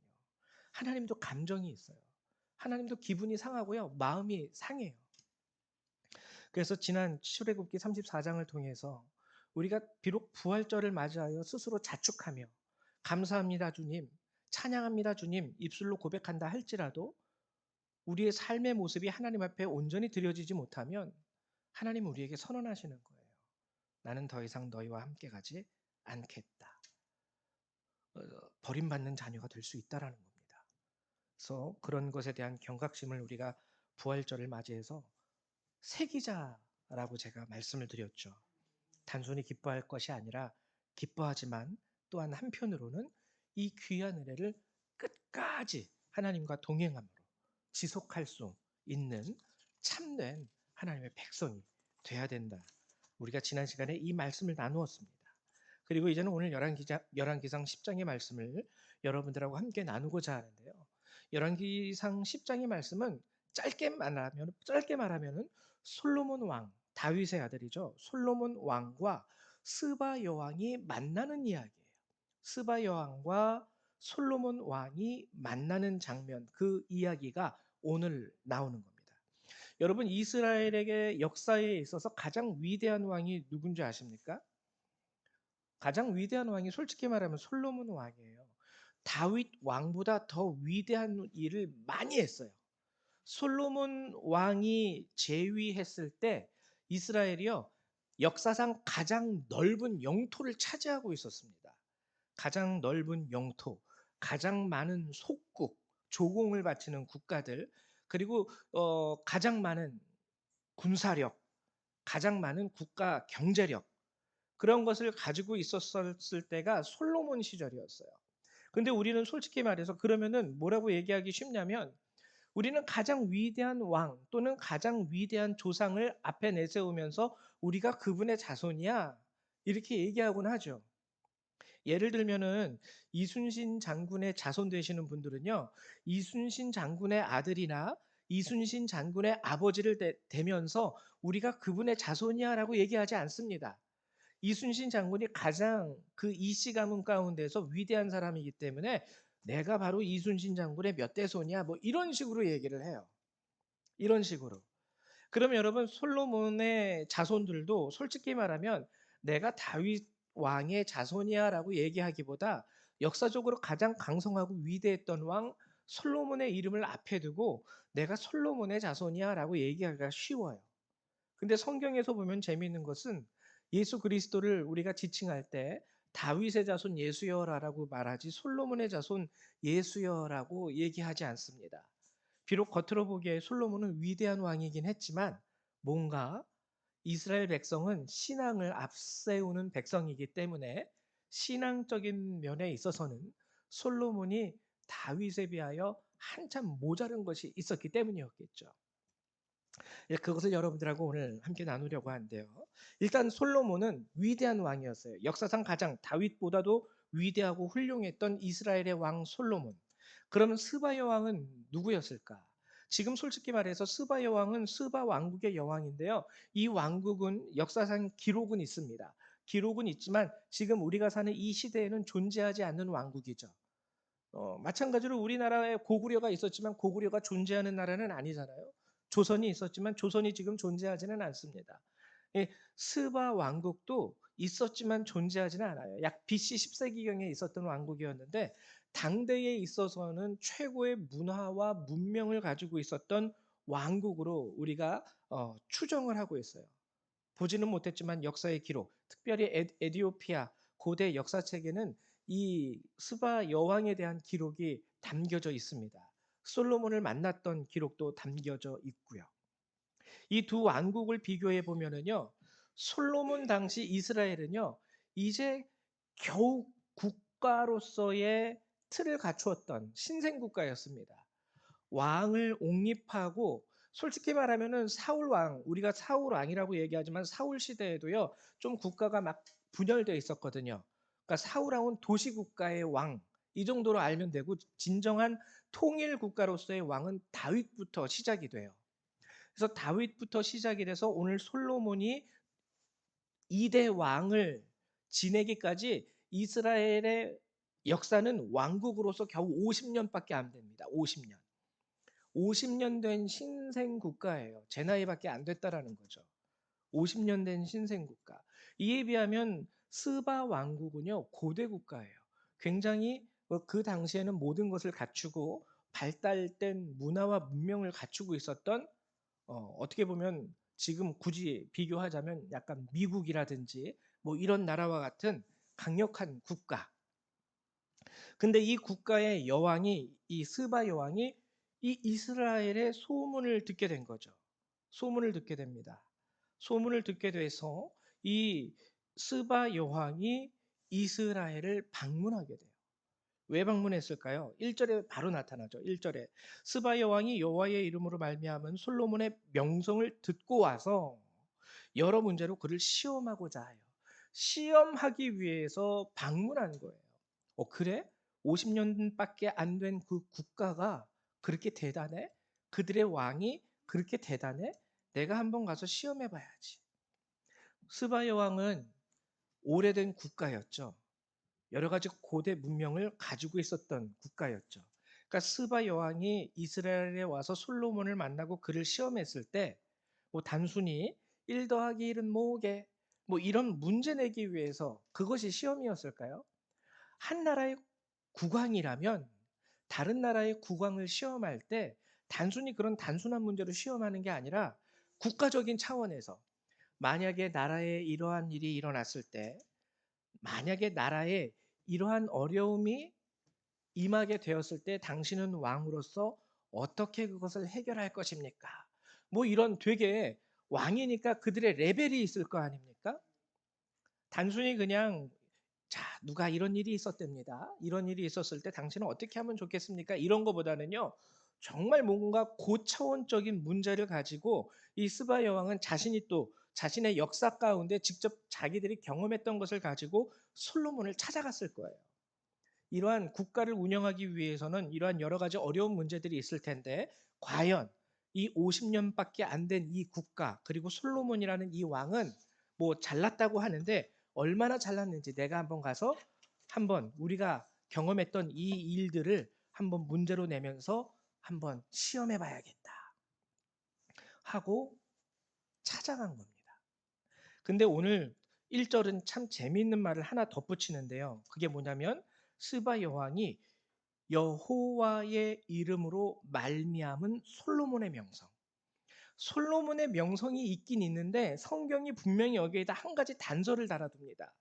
하나님도 감정이 있어요. 하나님도 기분이 상하고요. 마음이 상해요. 그래서 지난 출애굽기 34장을 통해서 우리가 비록 부활절을 맞이하여 스스로 자축하며 감사합니다 주님, 찬양합니다 주님 입술로 고백한다 할지라도 우리의 삶의 모습이 하나님 앞에 온전히 드려지지 못하면 하나님은 우리에게 선언하시는 거예요. 나는 더 이상 너희와 함께 가지 않겠다. 버림받는 자녀가 될 수 있다라는 겁니다. 그래서 그런 것에 대한 경각심을 우리가 부활절을 맞이해서 새기자라고 제가 말씀을 드렸죠. 단순히 기뻐할 것이 아니라 기뻐하지만 또한 한편으로는 이 귀한 은혜를 끝까지 하나님과 동행함으로 지속할 수 있는 참된 하나님의 백성이 돼야 된다. 우리가 지난 시간에 이 말씀을 나누었습니다. 그리고 이제는 오늘 열왕기상 10장의 말씀을 여러분들하고 함께 나누고자 하는데요. 열왕기상 10장의 말씀은 짧게 말하면 솔로몬 왕, 다윗의 아들이죠. 솔로몬 왕과 스바 여왕이 만나는 이야기예요. 스바 여왕과 솔로몬 왕이 만나는 장면, 그 이야기가 오늘 나오는 겁니다. 여러분, 이스라엘에게 역사에 있어서 가장 위대한 왕이 누군지 아십니까? 가장 위대한 왕이 솔직히 말하면 솔로몬 왕이에요. 다윗 왕보다 더 위대한 일을 많이 했어요. 솔로몬 왕이 재위했을 때 이스라엘이요, 역사상 가장 넓은 영토를 차지하고 있었습니다. 가장 넓은 영토, 가장 많은 속국, 조공을 바치는 국가들, 그리고 가장 많은 군사력, 가장 많은 국가 경제력, 그런 것을 가지고 있었을 때가 솔로몬 시절이었어요. 근데 우리는 솔직히 말해서 그러면은 뭐라고 얘기하기 쉽냐면 우리는 가장 위대한 왕 또는 가장 위대한 조상을 앞에 내세우면서 우리가 그분의 자손이야, 이렇게 얘기하곤 하죠. 예를 들면은 이순신 장군의 자손 되시는 분들은요, 이순신 장군의 아들이나 이순신 장군의 아버지를 대면서 우리가 그분의 자손이야라고 얘기하지 않습니다. 이순신 장군이 가장 그 이씨 가문 가운데서 위대한 사람이기 때문에 내가 바로 이순신 장군의 몇 대손이야, 뭐 이런 식으로 얘기를 해요. 이런 식으로. 그러면 여러분, 솔로몬의 자손들도 솔직히 말하면 내가 다윗 왕의 자손이야라고 얘기하기보다 역사적으로 가장 강성하고 위대했던 왕 솔로몬의 이름을 앞에 두고 내가 솔로몬의 자손이야라고 얘기하기가 쉬워요. 근데 성경에서 보면 재미있는 것은 예수 그리스도를 우리가 지칭할 때 다윗의 자손 예수여라고 말하지 솔로몬의 자손 예수여라고 얘기하지 않습니다. 비록 겉으로 보기에 솔로몬은 위대한 왕이긴 했지만 뭔가 이스라엘 백성은 신앙을 앞세우는 백성이기 때문에 신앙적인 면에 있어서는 솔로몬이 다윗에 비하여 한참 모자른 것이 있었기 때문이었겠죠. 그것을 여러분들하고 오늘 함께 나누려고 하는데요. 일단 솔로몬은 위대한 왕이었어요. 역사상 가장 다윗보다도 위대하고 훌륭했던 이스라엘의 왕 솔로몬. 그러면 스바 여왕은 누구였을까? 지금 솔직히 말해서 스바 여왕은 스바 왕국의 여왕인데요. 이 왕국은 역사상 기록은 있습니다. 기록은 있지만 지금 우리가 사는 이 시대에는 존재하지 않는 왕국이죠. 마찬가지로 우리나라에 고구려가 있었지만 고구려가 존재하는 나라는 아니잖아요. 조선이 있었지만 조선이 지금 존재하지는 않습니다. 스바 왕국도 있었지만 존재하지는 않아요. 약 BC 10세기경에 있었던 왕국이었는데 당대에 있어서는 최고의 문화와 문명을 가지고 있었던 왕국으로 우리가 추정을 하고 있어요. 보지는 못했지만 역사의 기록, 특별히 에디오피아 고대 역사책에는 이 스바 여왕에 대한 기록이 담겨져 있습니다. 솔로몬을 만났던 기록도 담겨져 있고요. 이 두 왕국을 비교해 보면은요, 솔로몬 당시 이스라엘은요, 이제 겨우 국가로서의 틀을 갖추었던 신생 국가였습니다. 왕을 옹립하고 솔직히 말하면은 사울 왕, 우리가 사울 왕이라고 얘기하지만 사울 시대에도요, 좀 국가가 막 분열되어 있었거든요. 그러니까 사울 왕은 도시 국가의 왕, 이 정도로 알면 되고 진정한 통일 국가로서의 왕은 다윗부터 시작이 돼요. 그래서 다윗부터 시작이 돼서 오늘 솔로몬이 2대 왕을 지내기까지 이스라엘의 역사는 왕국으로서 겨우 50년밖에 안 됩니다. 50년. 50년 된 신생 국가예요. 제 나이밖에 안 됐다라는 거죠. 50년 된 신생 국가. 이에 비하면 스바 왕국은요, 고대 국가예요. 굉장히 그 당시에는 모든 것을 갖추고 발달된 문화와 문명을 갖추고 있었던, 어떻게 보면 지금 굳이 비교하자면 약간 미국이라든지 뭐 이런 나라와 같은 강력한 국가. 근데 이 국가의 여왕이, 이 스바 여왕이 이 이스라엘의 소문을 듣게 된 거죠. 소문을 듣게 됩니다. 소문을 듣게 돼서 이 스바 여왕이 이스라엘을 방문하게 돼요. 왜 방문했을까요? 1절에 바로 나타나죠. 1절에 스바 여왕이 여호와의 이름으로 말미암은 솔로몬의 명성을 듣고 와서 여러 문제로 그를 시험하고자 하여, 시험하기 위해서 방문한 거예요. 그래? 50년밖에 안 된 그 국가가 그렇게 대단해? 그들의 왕이 그렇게 대단해? 내가 한번 가서 시험해 봐야지. 스바 여왕은 오래된 국가였죠. 여러 가지 고대 문명을 가지고 있었던 국가였죠. 그러니까 스바 여왕이 이스라엘에 와서 솔로몬을 만나고 그를 시험했을 때, 뭐 단순히 1 더하기 1은 뭐게? 뭐 이런 문제 내기 위해서 그것이 시험이었을까요? 한 나라의 국왕이라면 다른 나라의 국왕을 시험할 때 단순히 그런 단순한 문제로 시험하는 게 아니라 국가적인 차원에서, 만약에 나라에 이러한 일이 일어났을 때, 만약에 나라에 이러한 어려움이 임하게 되었을 때 당신은 왕으로서 어떻게 그것을 해결할 것입니까? 뭐 이런, 되게 왕이니까 그들의 레벨이 있을 거 아닙니까? 단순히 그냥 자, 누가 이런 일이 있었답니다. 이런 일이 있었을 때 당신은 어떻게 하면 좋겠습니까? 이런 거보다는요, 정말 뭔가 고차원적인 문제를 가지고 이 스바 여왕은 자신이 또 자신의 역사 가운데 직접 자기들이 경험했던 것을 가지고 솔로몬을 찾아갔을 거예요. 이러한 국가를 운영하기 위해서는 이러한 여러 가지 어려운 문제들이 있을 텐데, 과연 이 50년밖에 안 된 이 국가, 그리고 솔로몬이라는 이 왕은 뭐 잘났다고 하는데 얼마나 잘났는지 내가 한번 가서 한번 우리가 경험했던 이 일들을 한번 문제로 내면서 한번 시험해 봐야겠다 하고 찾아간 겁니다. 근데 오늘 1절은 참 재미있는 말을 하나 덧붙이는데요. 그게 뭐냐면 스바 여왕이 여호와의 이름으로 말미암은 솔로몬의 명성. 솔로몬의 명성이 있긴 있는데 성경이 분명히 여기에다 한 가지 단서를 달아둡니다.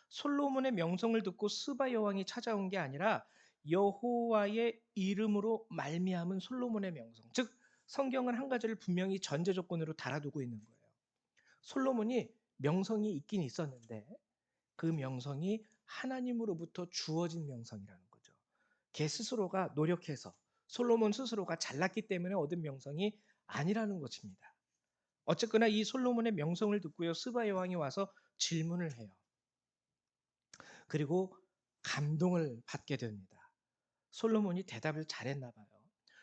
솔로몬의 명성을 듣고 스바 여왕이 찾아온 게 아니라 여호와의 이름으로 말미암은 솔로몬의 명성. 즉 성경은 한 가지를 분명히 전제 조건으로 달아두고 있는 거예요. 솔로몬이 명성이 있긴 있었는데 그 명성이 하나님으로부터 주어진 명성이라는 거죠. 걔 스스로가 노력해서, 솔로몬 스스로가 잘났기 때문에 얻은 명성이 아니라는 것입니다. 어쨌거나 이 솔로몬의 명성을 듣고요, 스바 여왕이 와서 질문을 해요. 그리고 감동을 받게 됩니다. 솔로몬이 대답을 잘했나 봐요.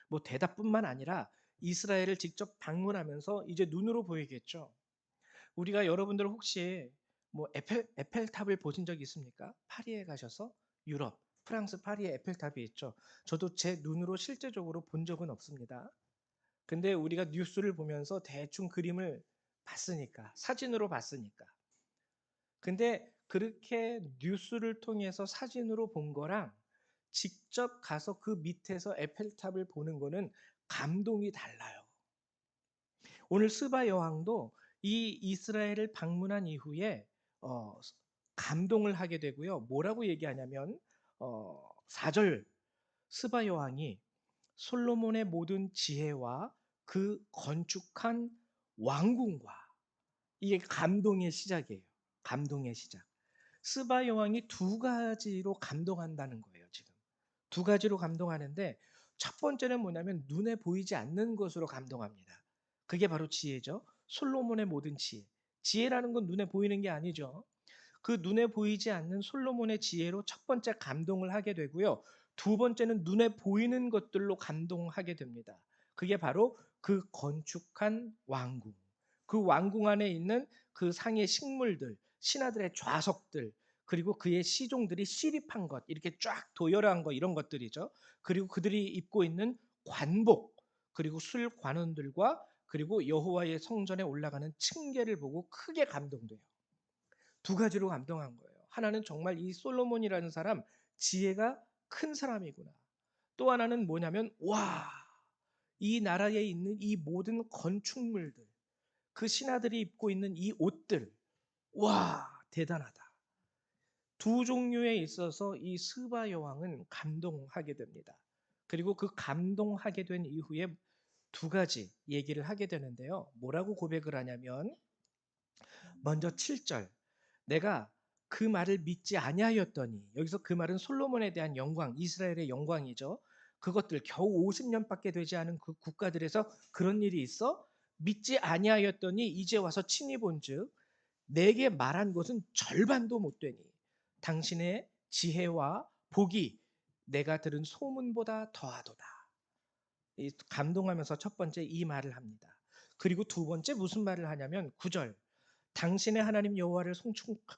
뭐 대답뿐만 아니라 이스라엘을 직접 방문하면서 이제 눈으로 보이겠죠. 우리가, 여러분들 혹시 뭐 에펠탑을 보신 적 있습니까? 파리에 가셔서, 유럽, 프랑스 파리에 에펠탑이 있죠. 저도 제 눈으로 실제적으로 본 적은 없습니다. 근데 우리가 뉴스를 보면서 대충 그림을 봤으니까, 사진으로 봤으니까. 근데 그렇게 뉴스를 통해서 사진으로 본 거랑 직접 가서 그 밑에서 에펠탑을 보는 거는 감동이 달라요. 오늘 스바 여왕도 이 이스라엘을 방문한 이후에 어, 감동을 하게 되고요. 뭐라고 얘기하냐면 4절, 스바 여왕이 솔로몬의 모든 지혜와 그 건축한 왕궁과, 이게 감동의 시작이에요. 감동의 시작. 스바 여왕이 두 가지로 감동한다는 거예요, 지금. 두 가지로 감동하는데 첫 번째는 뭐냐면 눈에 보이지 않는 것으로 감동합니다. 그게 바로 지혜죠. 솔로몬의 모든 지혜. 지혜라는 건 눈에 보이는 게 아니죠. 그 눈에 보이지 않는 솔로몬의 지혜로 첫 번째 감동을 하게 되고요. 두 번째는 눈에 보이는 것들로 감동하게 됩니다. 그게 바로 그 건축한 왕궁. 그 왕궁 안에 있는 그 상의 식물들, 신하들의 좌석들, 그리고 그의 시종들이 시립한 것, 이렇게 쫙 도열한 것, 이런 것들이죠. 그리고 그들이 입고 있는 관복, 그리고 술 관원들과 그리고 여호와의 성전에 올라가는 층계를 보고 크게 감동돼요. 두 가지로 감동한 거예요. 하나는 정말 이 솔로몬이라는 사람 지혜가 큰 사람이구나. 또 하나는 뭐냐면 와, 이 나라에 있는 이 모든 건축물들, 그 신하들이 입고 있는 이 옷들, 와, 대단하다. 두 종류에 있어서 이 스바 여왕은 감동하게 됩니다. 그리고 그 감동하게 된 이후에 두 가지 얘기를 하게 되는데요. 뭐라고 고백을 하냐면 먼저 7절, 내가 그 말을 믿지 아니하였더니, 여기서 그 말은 솔로몬에 대한 영광, 이스라엘의 영광이죠. 그것들 겨우 50년밖에 되지 않은 그 국가들에서 그런 일이 있어? 믿지 아니하였더니 이제 와서 친히 본즉 내게 말한 것은 절반도 못 되니 당신의 지혜와 복이 내가 들은 소문보다 더하도다. 감동하면서 첫 번째 이 말을 합니다. 그리고 두 번째 무슨 말을 하냐면 9절, 당신의 하나님 여호와를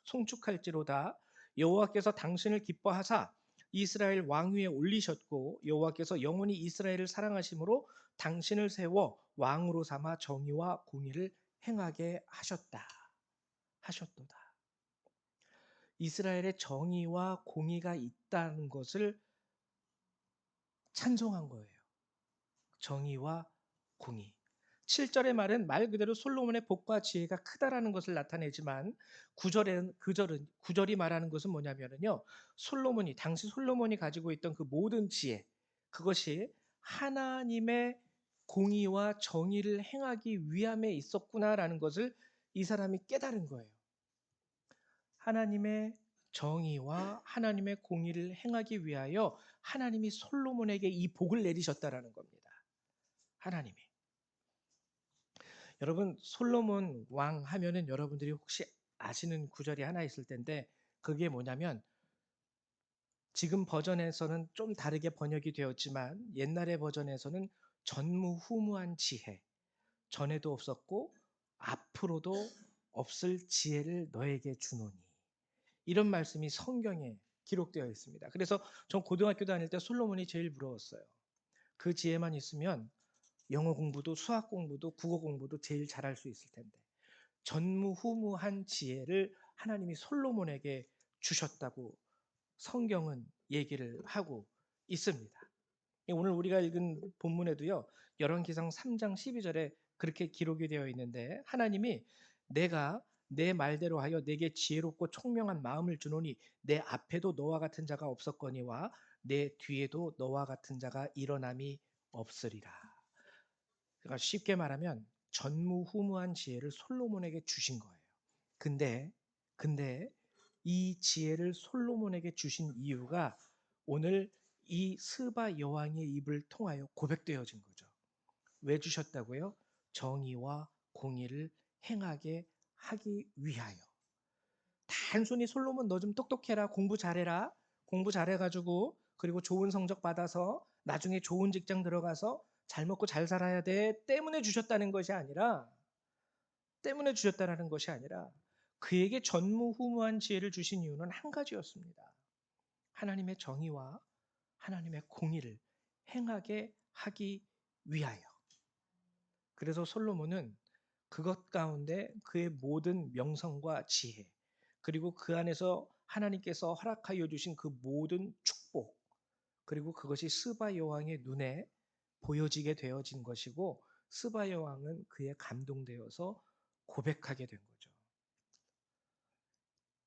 송축할지로다. 여호와께서 당신을 기뻐하사 이스라엘 왕위에 올리셨고 여호와께서 영원히 이스라엘을 사랑하심으로 당신을 세워 왕으로 삼아 정의와 공의를 행하게 하셨도다. 이스라엘의 정의와 공의가 있다는 것을 찬송한 거예요. 정의와 공의. 7절의 말은 말 그대로 솔로몬의 복과 지혜가 크다라는 것을 나타내지만 9절이 말하는 것은 뭐냐면요. 당시 솔로몬이 가지고 있던 그 모든 지혜, 그것이 하나님의 공의와 정의를 행하기 위함에 있었구나라는 것을 이 사람이 깨달은 거예요. 하나님의 정의와 하나님의 공의를 행하기 위하여 하나님이 솔로몬에게 이 복을 내리셨다라는 겁니다. 하나님이. 여러분, 솔로몬 왕 하면은 여러분들이 혹시 아시는 구절이 하나 있을 텐데 그게 뭐냐면 지금 버전에서는 좀 다르게 번역이 되었지만 옛날의 버전에서는 전무후무한 지혜, 전에도 없었고 앞으로도 없을 지혜를 너에게 주노니, 이런 말씀이 성경에 기록되어 있습니다. 그래서 전 고등학교 다닐 때 솔로몬이 제일 부러웠어요. 그 지혜만 있으면 영어 공부도 수학 공부도 국어 공부도 제일 잘할 수 있을 텐데 전무후무한 지혜를 하나님이 솔로몬에게 주셨다고 성경은 얘기를 하고 있습니다. 오늘 우리가 읽은 본문에도요. 열왕기상 3장 12절에 그렇게 기록이 되어 있는데 하나님이 내가 내 말대로 하여 내게 지혜롭고 총명한 마음을 주노니 내 앞에도 너와 같은 자가 없었거니와 내 뒤에도 너와 같은 자가 일어남이 없으리라. 그러니까 쉽게 말하면 전무후무한 지혜를 솔로몬에게 주신 거예요. 근데 이 지혜를 솔로몬에게 주신 이유가 오늘 이 스바 여왕의 입을 통하여 고백되어진 거죠. 왜 주셨다고요? 정의와 공의를 행하게 하기 위하여. 단순히 솔로몬 너 좀 똑똑해라, 공부 잘해라, 공부 잘해가지고 그리고 좋은 성적 받아서 나중에 좋은 직장 들어가서 잘 먹고 잘 살아야 돼 때문에 주셨다는 것이 아니라 그에게 전무후무한 지혜를 주신 이유는 한 가지였습니다. 하나님의 정의와 하나님의 공의를 행하게 하기 위하여. 그래서 솔로몬은 그것 가운데 그의 모든 명성과 지혜, 그리고 그 안에서 하나님께서 허락하여 주신 그 모든 축복, 그리고 그것이 스바 여왕의 눈에 보여지게 되어진 것이고 스바 여왕은 그에 감동되어서 고백하게 된 거죠.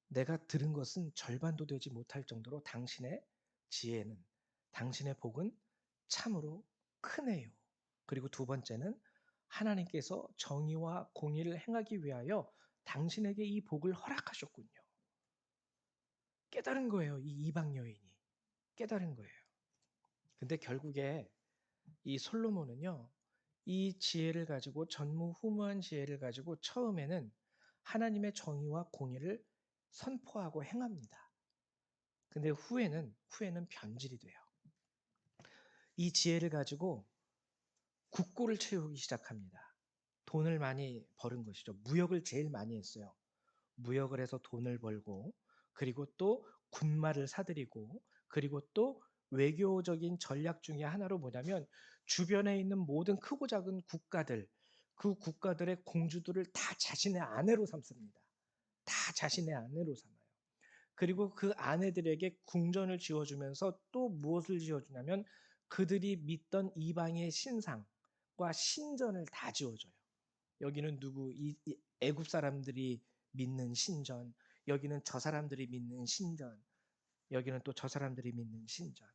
내가 들은 것은 절반도 되지 못할 정도로 당신의 지혜는, 당신의 복은 참으로 크네요. 그리고 두 번째는 하나님께서 정의와 공의를 행하기 위하여 당신에게 이 복을 허락하셨군요. 깨달은 거예요. 이 이방 여인이 깨달은 거예요. 근데 결국에 이 솔로몬은요, 이 지혜를 가지고 전무후무한 지혜를 가지고 처음에는 하나님의 정의와 공의를 선포하고 행합니다. 근데 후에는 변질이 돼요. 이 지혜를 가지고 국고를 채우기 시작합니다. 돈을 많이 버는 것이죠. 무역을 제일 많이 했어요. 무역을 해서 돈을 벌고 그리고 또 군마를 사들이고, 그리고 또 외교적인 전략 중에 하나로 뭐냐면 주변에 있는 모든 크고 작은 국가들, 그 국가들의 공주들을 다 자신의 아내로 삼습니다. 다 자신의 아내로 삼아요. 그리고 그 아내들에게 궁전을 지어주면서 또 무엇을 지어주냐면 그들이 믿던 이방의 신상과 신전을 다 지어줘요. 여기는 누구 애굽 사람들이 믿는 신전, 여기는 저 사람들이 믿는 신전, 여기는 또 저 사람들이 믿는 신전.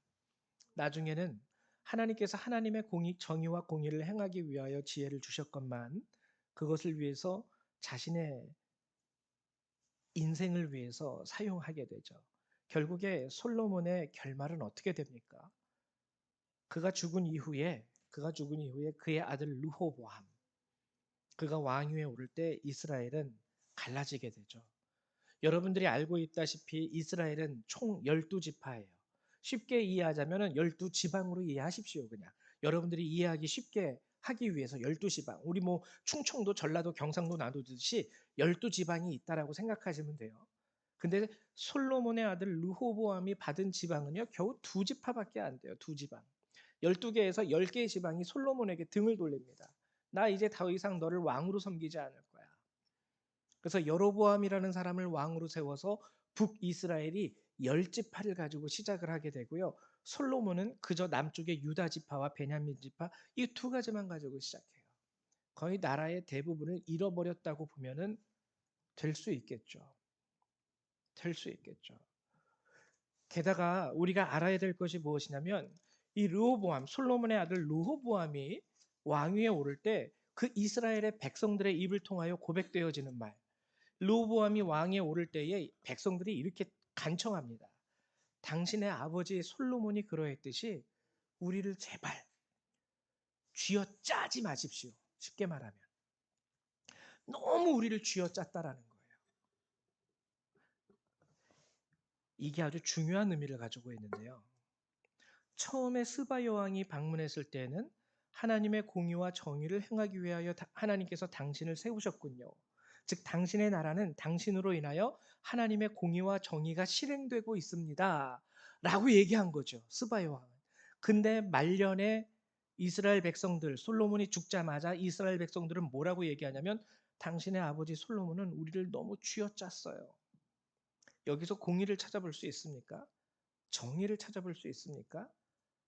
나중에는 하나님께서 하나님의 정의와 공의를 행하기 위하여 지혜를 주셨건만 그것을 위해서 자신의 인생을 위해서 사용하게 되죠. 결국에 솔로몬의 결말은 어떻게 됩니까? 그가 죽은 이후에 그의 아들 르호보암, 그가 왕위에 오를 때 이스라엘은 갈라지게 되죠. 여러분들이 알고 있다시피 이스라엘은 총 12지파예요. 쉽게 이해하자면 12지방으로 이해하십시오. 그냥 여러분들이 이해하기 쉽게 하기 위해서 12지방, 우리 뭐 충청도, 전라도, 경상도 나누듯이 12지방이 있다라고 생각하시면 돼요. 근데 솔로몬의 아들 르호보암이 받은 지방은요 겨우 2지파밖에 안 돼요. 2지방. 12개에서 10개의 지방이 솔로몬에게 등을 돌립니다. 나 이제 더 이상 너를 왕으로 섬기지 않을 거야. 그래서 여로보암이라는 사람을 왕으로 세워서 북이스라엘이 10지파를 가지고 시작을 하게 되고요. 솔로몬은 그저 남쪽의 유다 지파와 베냐민 지파 이 2가지만 가지고 시작해요. 거의 나라의 대부분을 잃어버렸다고 보면은 될 수 있겠죠. 될 수 있겠죠. 게다가 우리가 알아야 될 것이 무엇이냐면 이 르호보암, 솔로몬의 아들 르호보암이 왕위에 오를 때 그 이스라엘의 백성들의 입을 통하여 고백되어지는 말, 르호보암이 왕위에 오를 때에 백성들이 이렇게 간청합니다. 당신의 아버지 솔로몬이 그러했듯이 우리를 제발 쥐어짜지 마십시오. 쉽게 말하면 너무 우리를 쥐어짰다라는 거예요. 이게 아주 중요한 의미를 가지고 있는데요. 처음에 스바 여왕이 방문했을 때는 하나님의 공의와 정의를 행하기 위하여 하나님께서 당신을 세우셨군요. 즉 당신의 나라는 당신으로 인하여 하나님의 공의와 정의가 실행되고 있습니다. 라고 얘기한 거죠. 스바 여왕은. 근데 말년에 이스라엘 백성들, 솔로몬이 죽자마자 이스라엘 백성들은 뭐라고 얘기하냐면 당신의 아버지 솔로몬은 우리를 너무 쥐어짰어요. 여기서 공의를 찾아볼 수 있습니까? 정의를 찾아볼 수 있습니까?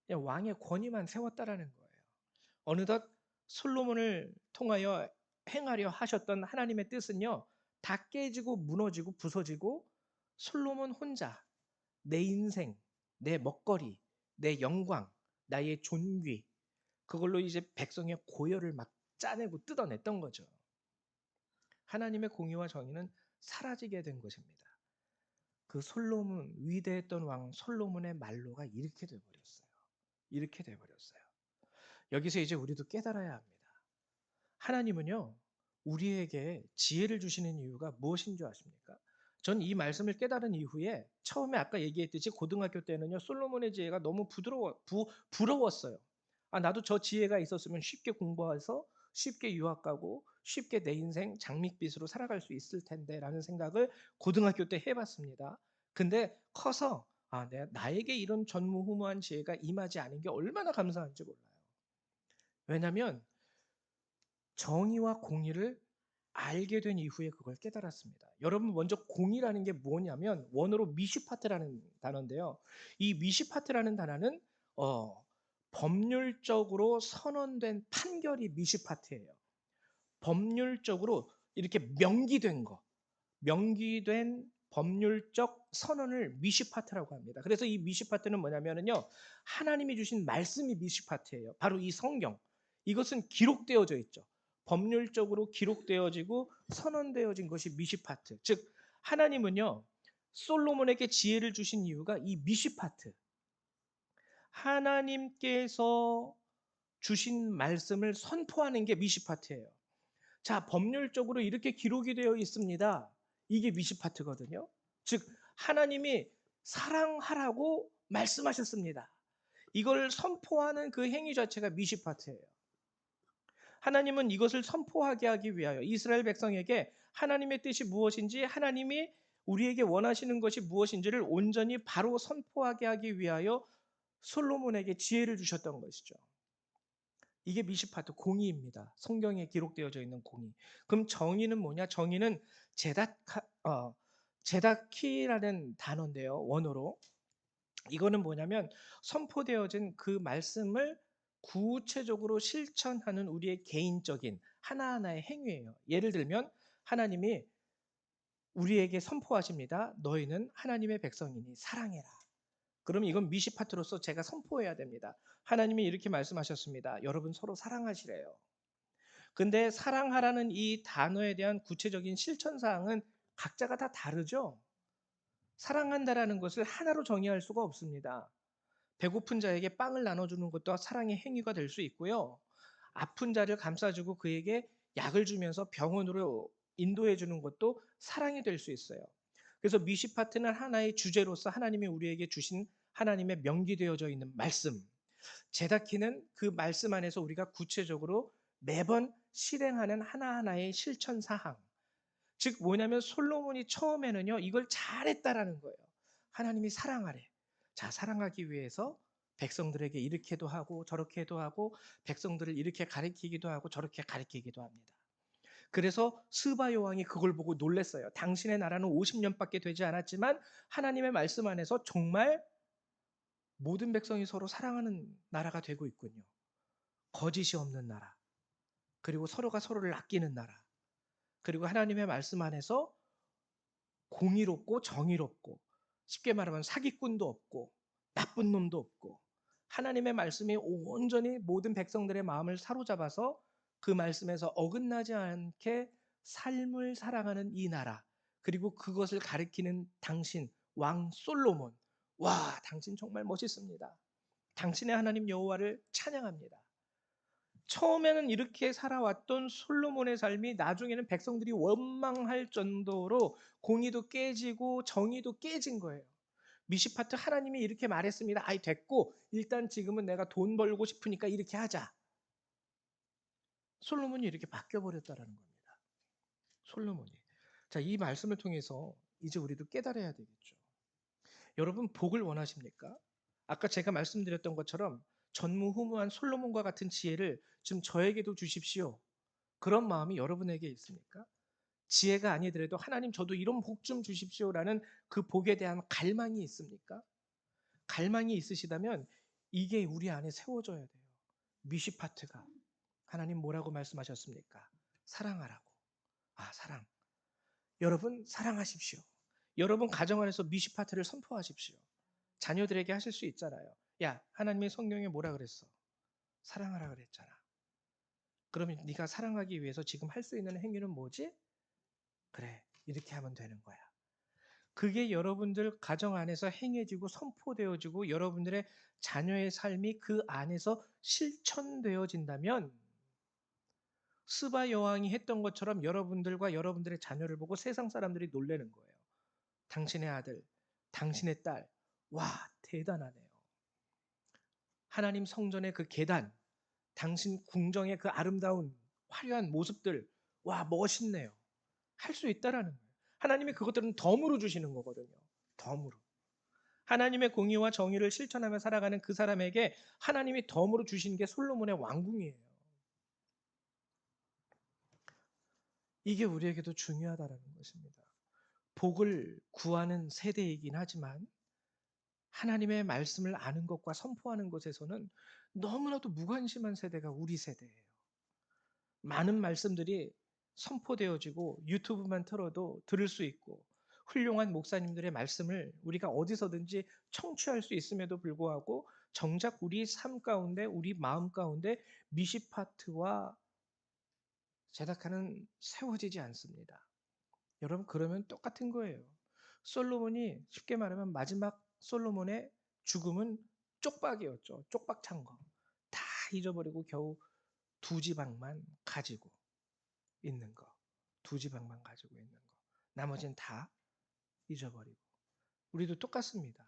그냥 왕의 권위만 세웠다라는 거예요. 어느덧 솔로몬을 통하여 행하려 하셨던 하나님의 뜻은요, 다 깨지고 무너지고 부서지고 솔로몬 혼자 내 인생, 내 먹거리, 내 영광, 나의 존귀, 그걸로 이제 백성의 고열을 막 짜내고 뜯어냈던 거죠. 하나님의 공의와 정의는 사라지게 된 것입니다. 그 솔로몬, 위대했던 왕 솔로몬의 말로가 이렇게 돼버렸어요. 이렇게 돼버렸어요. 여기서 이제 우리도 깨달아야 합니다. 하나님은요, 우리에게 지혜를 주시는 이유가 무엇인 줄 아십니까? 전 이 말씀을 깨달은 이후에 처음에 아까 얘기했듯이 고등학교 때는요, 솔로몬의 지혜가 너무 부러웠어요. 아, 나도 저 지혜가 있었으면 쉽게 공부해서 쉽게 유학 가고 쉽게 내 인생 장밋빛으로 살아갈 수 있을 텐데 라는 생각을 고등학교 때 해봤습니다. 근데 커서 나에게 이런 전무후무한 지혜가 임하지 않은 게 얼마나 감사한지 몰라요. 왜냐하면 정의와 공의를 알게 된 이후에 그걸 깨달았습니다. 여러분 먼저 공의라는 게 뭐냐면 원어로 미슈파트라는 단어인데요. 이 미슈파트라는 단어는 법률적으로 선언된 판결이 미슈파트예요. 법률적으로 이렇게 명기된 거, 명기된 법률적 선언을 미슈파트라고 합니다. 그래서 이 미슈파트는 뭐냐면요, 하나님이 주신 말씀이 미슈파트예요. 바로 이 성경. 이것은 기록되어져 있죠. 법률적으로 기록되어지고 선언되어진 것이 미슈파트. 즉 하나님은요, 솔로몬에게 지혜를 주신 이유가 이 미슈파트. 하나님께서 주신 말씀을 선포하는 게 미슈파트예요. 자, 법률적으로 이렇게 기록이 되어 있습니다. 이게 미시파트거든요. 즉 하나님이 사랑하라고 말씀하셨습니다. 이걸 선포하는 그 행위 자체가 미시파트예요. 하나님은 이것을 선포하게 하기 위하여 이스라엘 백성에게 하나님의 뜻이 무엇인지, 하나님이 우리에게 원하시는 것이 무엇인지를 온전히 바로 선포하게 하기 위하여 솔로몬에게 지혜를 주셨던 것이죠. 이게 미시파트 공의입니다. 성경에 기록되어져 있는 공의. 그럼 정의는 뭐냐? 정의는 제다키라는 단어인데요. 원어로. 이거는 뭐냐면 선포되어진 그 말씀을 구체적으로 실천하는 우리의 개인적인 하나하나의 행위예요. 예를 들면 하나님이 우리에게 선포하십니다. 너희는 하나님의 백성이니 사랑해라. 그럼 이건 미시파트로서 제가 선포해야 됩니다. 하나님이 이렇게 말씀하셨습니다. 여러분 서로 사랑하시래요. 근데 사랑하라는 이 단어에 대한 구체적인 실천 사항은 각자가 다 다르죠. 사랑한다라는 것을 하나로 정의할 수가 없습니다. 배고픈 자에게 빵을 나눠주는 것도 사랑의 행위가 될 수 있고요. 아픈 자를 감싸주고 그에게 약을 주면서 병원으로 인도해 주는 것도 사랑이 될 수 있어요. 그래서 미시파트는 하나의 주제로서 하나님이 우리에게 주신 하나님의 명기되어져 있는 말씀, 제다키는 그 말씀 안에서 우리가 구체적으로 매번 실행하는 하나하나의 실천 사항. 즉 뭐냐면 솔로몬이 처음에는요 이걸 잘했다라는 거예요. 하나님이 사랑하래. 자, 사랑하기 위해서 백성들에게 이렇게도 하고 저렇게도 하고 백성들을 이렇게 가리키기도 하고 저렇게 가리키기도 합니다. 그래서 스바 여왕이 그걸 보고 놀랐어요. 당신의 나라는 50년밖에 되지 않았지만 하나님의 말씀 안에서 정말 모든 백성이 서로 사랑하는 나라가 되고 있군요. 거짓이 없는 나라. 그리고 서로가 서로를 아끼는 나라. 그리고 하나님의 말씀 안에서 공의롭고 정의롭고 쉽게 말하면 사기꾼도 없고 나쁜 놈도 없고 하나님의 말씀이 온전히 모든 백성들의 마음을 사로잡아서 그 말씀에서 어긋나지 않게 삶을 살아가는 이 나라 그리고 그것을 가리키는 당신 왕 솔로몬. 와, 당신 정말 멋있습니다. 당신의 하나님 여호와를 찬양합니다. 처음에는 이렇게 살아왔던 솔로몬의 삶이 나중에는 백성들이 원망할 정도로 공의도 깨지고 정의도 깨진 거예요. 미시파트 하나님이 이렇게 말했습니다. 아이 됐고 일단 지금은 내가 돈 벌고 싶으니까 이렇게 하자. 솔로몬이 이렇게 바뀌어 버렸다라는 겁니다. 솔로몬이. 자, 이 말씀을 통해서 이제 우리도 깨달아야 되겠죠. 여러분 복을 원하십니까? 아까 제가 말씀드렸던 것처럼 전무후무한 솔로몬과 같은 지혜를 좀 저에게도 주십시오. 그런 마음이 여러분에게 있습니까? 지혜가 아니더라도 하나님 저도 이런 복 좀 주십시오라는 그 복에 대한 갈망이 있습니까? 갈망이 있으시다면 이게 우리 안에 세워져야 돼요. 미시파트가 하나님 뭐라고 말씀하셨습니까? 사랑하라고. 아, 사랑. 여러분 사랑하십시오. 여러분 가정 안에서 미시파트를 선포하십시오. 자녀들에게 하실 수 있잖아요. 야, 하나님의 성경에 뭐라 그랬어? 사랑하라 그랬잖아. 그러면 네가 사랑하기 위해서 지금 할 수 있는 행위는 뭐지? 그래, 이렇게 하면 되는 거야. 그게 여러분들 가정 안에서 행해지고 선포되어지고 여러분들의 자녀의 삶이 그 안에서 실천되어진다면 스바 여왕이 했던 것처럼 여러분들과 여러분들의 자녀를 보고 세상 사람들이 놀라는 거예요. 당신의 아들, 당신의 딸, 와, 대단하네요. 하나님 성전의 그 계단, 당신 궁정의 그 아름다운 화려한 모습들, 와, 멋있네요. 할 수 있다라는 거예요. 하나님이 그것들은 덤으로 주시는 거거든요. 덤으로. 하나님의 공의와 정의를 실천하며 살아가는 그 사람에게 하나님이 덤으로 주신 게 솔로몬의 왕궁이에요. 이게 우리에게도 중요하다는 것입니다. 복을 구하는 세대이긴 하지만 하나님의 말씀을 아는 것과 선포하는 것에서는 너무나도 무관심한 세대가 우리 세대예요. 많은 말씀들이 선포되어지고 유튜브만 틀어도 들을 수 있고 훌륭한 목사님들의 말씀을 우리가 어디서든지 청취할 수 있음에도 불구하고 정작 우리 삶 가운데 우리 마음 가운데 미시파트와 제다카는 세워지지 않습니다. 여러분 그러면 똑같은 거예요. 솔로몬이 쉽게 말하면 마지막 솔로몬의 죽음은 쪽박이었죠. 쪽박 찬 거. 다 잊어버리고 겨우 두 지방만 가지고 있는 거. 두 지방만 가지고 있는 거. 나머지는 다 잊어버리고. 우리도 똑같습니다.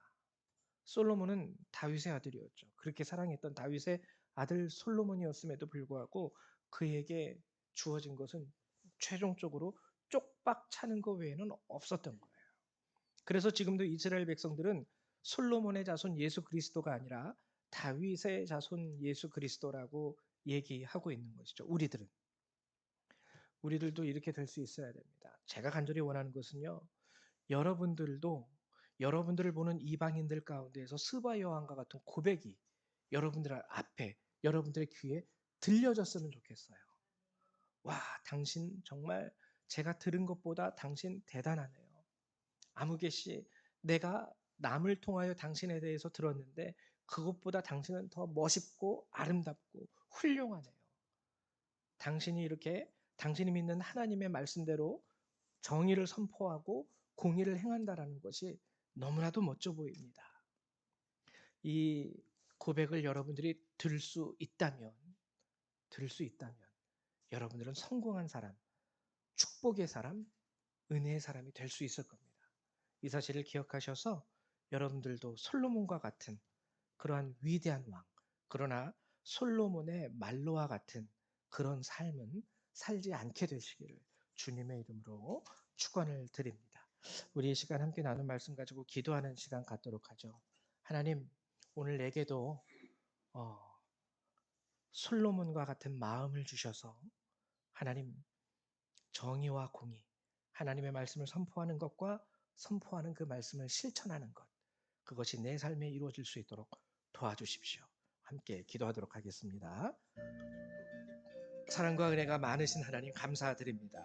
솔로몬은 다윗의 아들이었죠. 그렇게 사랑했던 다윗의 아들 솔로몬이었음에도 불구하고 그에게 주어진 것은 최종적으로 쪽박 차는 것 외에는 없었던 거예요. 그래서 지금도 이스라엘 백성들은 솔로몬의 자손 예수 그리스도가 아니라 다윗의 자손 예수 그리스도라고 얘기하고 있는 것이죠. 우리들도 이렇게 될 수 있어야 됩니다. 제가 간절히 원하는 것은요. 여러분들도 여러분들을 보는 이방인들 가운데에서 스바 여왕과 같은 고백이 여러분들 앞에 여러분들의 귀에 들려졌으면 좋겠어요. 와, 당신 정말 제가 들은 것보다 당신 대단하네요. 아무개 씨, 내가 남을 통하여 당신에 대해서 들었는데 그것보다 당신은 더 멋있고 아름답고 훌륭하네요. 당신이 이렇게 당신이 믿는 하나님의 말씀대로 정의를 선포하고 공의를 행한다라는 것이 너무나도 멋져 보입니다. 이 고백을 여러분들이 들을 수 있다면 여러분들은 성공한 사람, 축복의 사람, 은혜의 사람이 될 수 있을 겁니다. 이 사실을 기억하셔서 여러분들도 솔로몬과 같은 그러한 위대한 왕, 그러나 솔로몬의 말로와 같은 그런 삶은 살지 않게 되시기를 주님의 이름으로 축원을 드립니다. 우리 이 시간 함께 나눈 말씀 가지고 기도하는 시간 갖도록 하죠. 하나님, 오늘 내게도 솔로몬과 같은 마음을 주셔서 하나님 정의와 공의, 하나님의 말씀을 선포하는 것과 선포하는 그 말씀을 실천하는 것, 그것이 내 삶에 이루어질 수 있도록 도와주십시오. 함께 기도하도록 하겠습니다. 사랑과 은혜가 많으신 하나님 감사드립니다.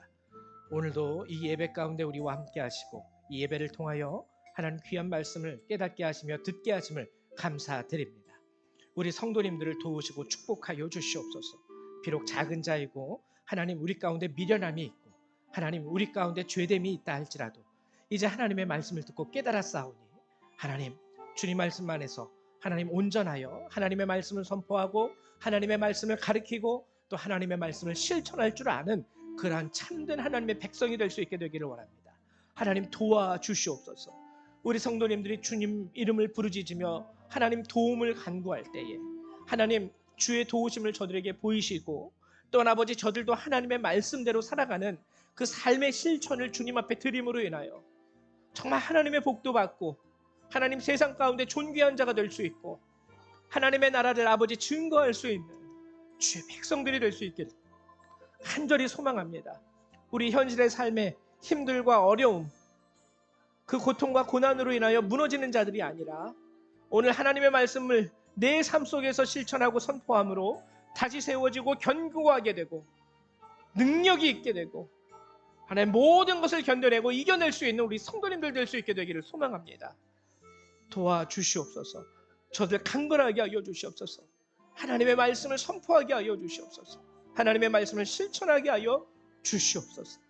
오늘도 이 예배 가운데 우리와 함께 하시고 이 예배를 통하여 하나님 귀한 말씀을 깨닫게 하시며 듣게 하심을 감사드립니다. 우리 성도님들을 도우시고 축복하여 주시옵소서. 비록 작은 자이고 하나님 우리 가운데 미련함이 있고 하나님 우리 가운데 죄됨이 있다 할지라도 이제 하나님의 말씀을 듣고 깨달았사오니 하나님 주님 말씀 안에서 하나님 온전하여 하나님의 말씀을 선포하고 하나님의 말씀을 가르치고 또 하나님의 말씀을 실천할 줄 아는 그러한 참된 하나님의 백성이 될 수 있게 되기를 원합니다. 하나님 도와주시옵소서. 우리 성도님들이 주님 이름을 부르짖으며 하나님 도움을 간구할 때에 하나님 주의 도우심을 저들에게 보이시고 또한 아버지 저들도 하나님의 말씀대로 살아가는 그 삶의 실천을 주님 앞에 드림으로 인하여 정말 하나님의 복도 받고 하나님 세상 가운데 존귀한 자가 될 수 있고 하나님의 나라를 아버지 증거할 수 있는 주의 백성들이 될 수 있기를 간절히 소망합니다. 우리 현실의 삶의 힘들과 어려움, 그 고통과 고난으로 인하여 무너지는 자들이 아니라 오늘 하나님의 말씀을 내 삶 속에서 실천하고 선포함으로 다시 세워지고 견고하게 되고 능력이 있게 되고 하나님 모든 것을 견뎌내고 이겨낼 수 있는 우리 성도님들 될 수 있게 되기를 소망합니다. 도와주시옵소서. 저들 강건하게 하여 주시옵소서. 하나님의 말씀을 선포하게 하여 주시옵소서. 하나님의 말씀을 실천하게 하여 주시옵소서.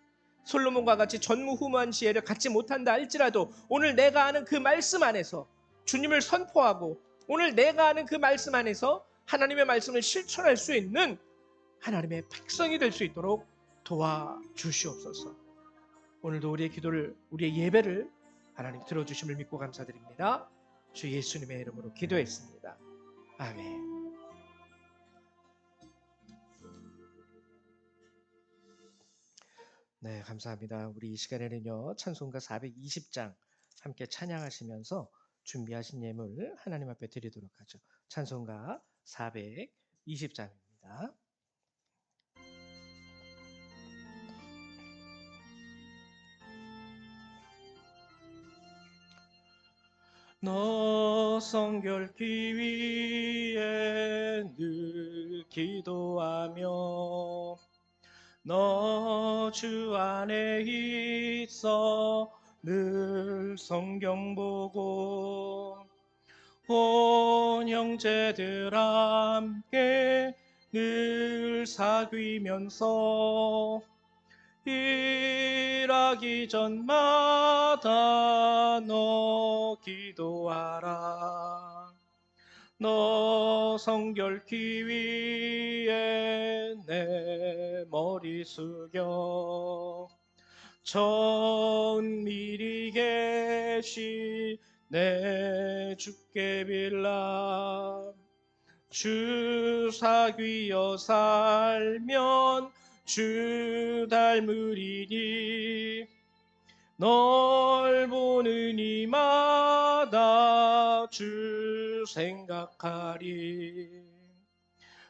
솔로몬과 같이 전무후무한 지혜를 갖지 못한다 할지라도 오늘 내가 아는 그 말씀 안에서 주님을 선포하고 오늘 내가 아는 그 말씀 안에서 하나님의 말씀을 실천할 수 있는 하나님의 백성이 될 수 있도록 도와주시옵소서. 오늘도 우리의 기도를 우리의 예배를 하나님 들어주심을 믿고 감사드립니다. 주 예수님의 이름으로 기도했습니다. 아멘. 네, 감사합니다. 우리 이 시간에는요 찬송가 420장 함께 찬양하시면서 준비하신 예물 하나님 앞에 드리도록 하죠. 찬송가 420장입니다. 너 성결케 위해 늘 기도하며 너 주 안에 있어 늘 성경 보고 온 형제들 함께 늘 사귀면서 일하기 전마다 너 기도하라. 너 성결케 위해 내 머리 숙여 천밀이 계시 내 주께 빌라. 주 사귀어 살면 주 닮으리니 널 보는 이마다 주 생각하리.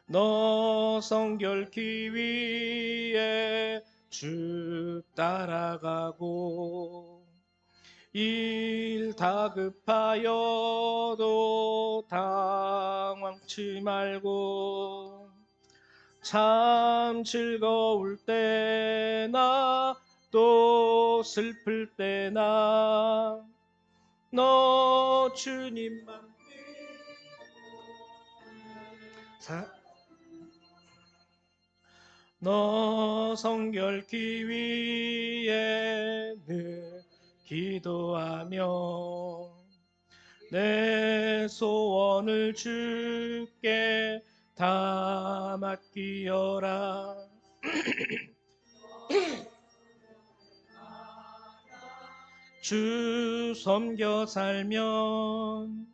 너 성결케 위해 주 따라가고 일 다급하여도 당황치 말고 참 즐거울 때나 또 슬플 때나 너 주님만 사, 너 성결케 위해 늘 기도하며 내 소원을 주께 다 맡기어라. 주 섬겨 살면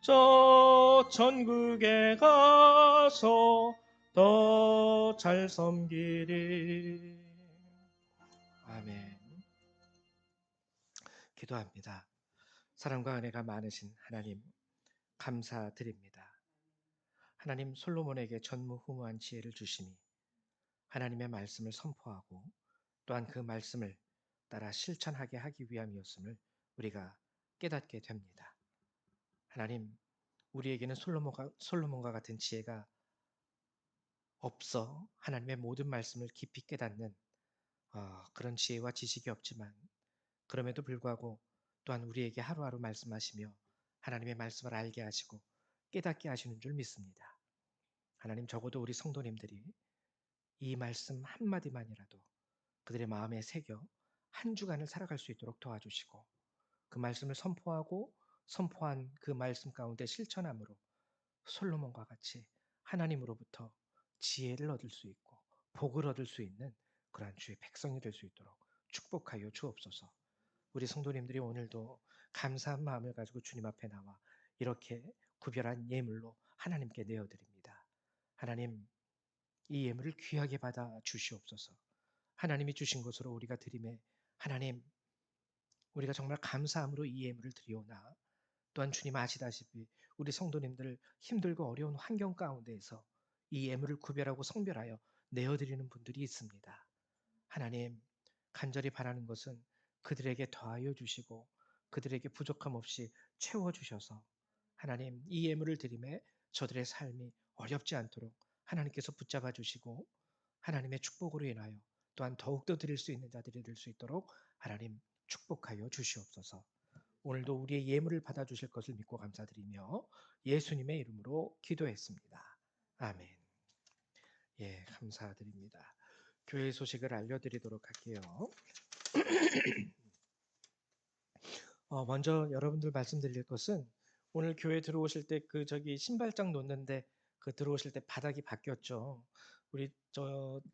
저 천국에 가서 더 잘 섬기리. 아멘. 기도합니다. 사랑과 은혜가 많으신 하나님, 감사드립니다. 하나님, 솔로몬에게 전무후무한 지혜를 주시니 하나님의 말씀을 선포하고 또한 그 말씀을 따라 실천하게 하기 위함이었음을 우리가 깨닫게 됩니다. 하나님, 우리에게는 솔로몬과 같은 지혜가 없어 하나님의 모든 말씀을 깊이 깨닫는 그런 지혜와 지식이 없지만 그럼에도 불구하고 또한 우리에게 하루하루 말씀하시며 하나님의 말씀을 알게 하시고 깨닫게 하시는 줄 믿습니다. 하나님, 적어도 우리 성도님들이 이 말씀 한마디만이라도 그들의 마음에 새겨 한 주간을 살아갈 수 있도록 도와주시고 그 말씀을 선포하고 선포한 그 말씀 가운데 실천함으로 솔로몬과 같이 하나님으로부터 지혜를 얻을 수 있고 복을 얻을 수 있는 그러한 주의 백성이 될 수 있도록 축복하여 주옵소서. 우리 성도님들이 오늘도 감사한 마음을 가지고 주님 앞에 나와 이렇게 구별한 예물로 하나님께 내어드립니다. 하나님, 이 예물을 귀하게 받아 주시옵소서. 하나님이 주신 것으로 우리가 드림에 하나님, 우리가 정말 감사함으로 이 예물을 드리오나 또한 주님 아시다시피 우리 성도님들 힘들고 어려운 환경 가운데에서 이 예물을 구별하고 성별하여 내어드리는 분들이 있습니다. 하나님, 간절히 바라는 것은 그들에게 더하여 주시고 그들에게 부족함 없이 채워주셔서 하나님, 이 예물을 드림에 저들의 삶이 어렵지 않도록 하나님께서 붙잡아 주시고 하나님의 축복으로 인하여 또한 더욱더 드릴 수 있는 자들이 될 수 있도록 하나님 축복하여 주시옵소서. 오늘도 우리의 예물을 받아주실 것을 믿고 감사드리며 예수님의 이름으로 기도했습니다. 아멘. 예, 감사드립니다. 교회 소식을 알려드리도록 할게요. 먼저 여러분들 말씀드릴 것은 오늘 교회 들어오실 때 그 저기 신발장 놓는데 그 들어오실 때 바닥이 바뀌었죠. 우리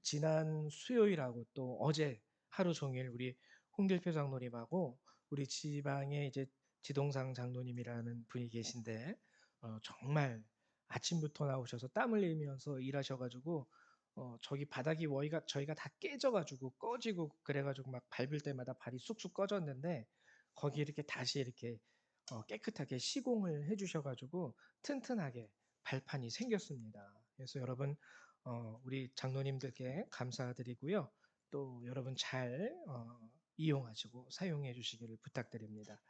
지난 수요일하고 또 어제 하루 종일 우리 홍길표 장로님하고 우리 지방에 이제 지동상 장로님이라는 분이 계신데 정말 아침부터 나오셔서 땀 흘리면서 일하셔가지고 저기 바닥이 저희가 다 깨져가지고 꺼지고 그래가지고 막 밟을 때마다 발이 쑥쑥 꺼졌는데 거기 이렇게 다시 이렇게 깨끗하게 시공을 해주셔가지고 튼튼하게 발판이 생겼습니다. 그래서 여러분 우리 장로님들께 감사드리고요. 또 여러분 잘 이용하시고 사용해 주시기를 부탁드립니다.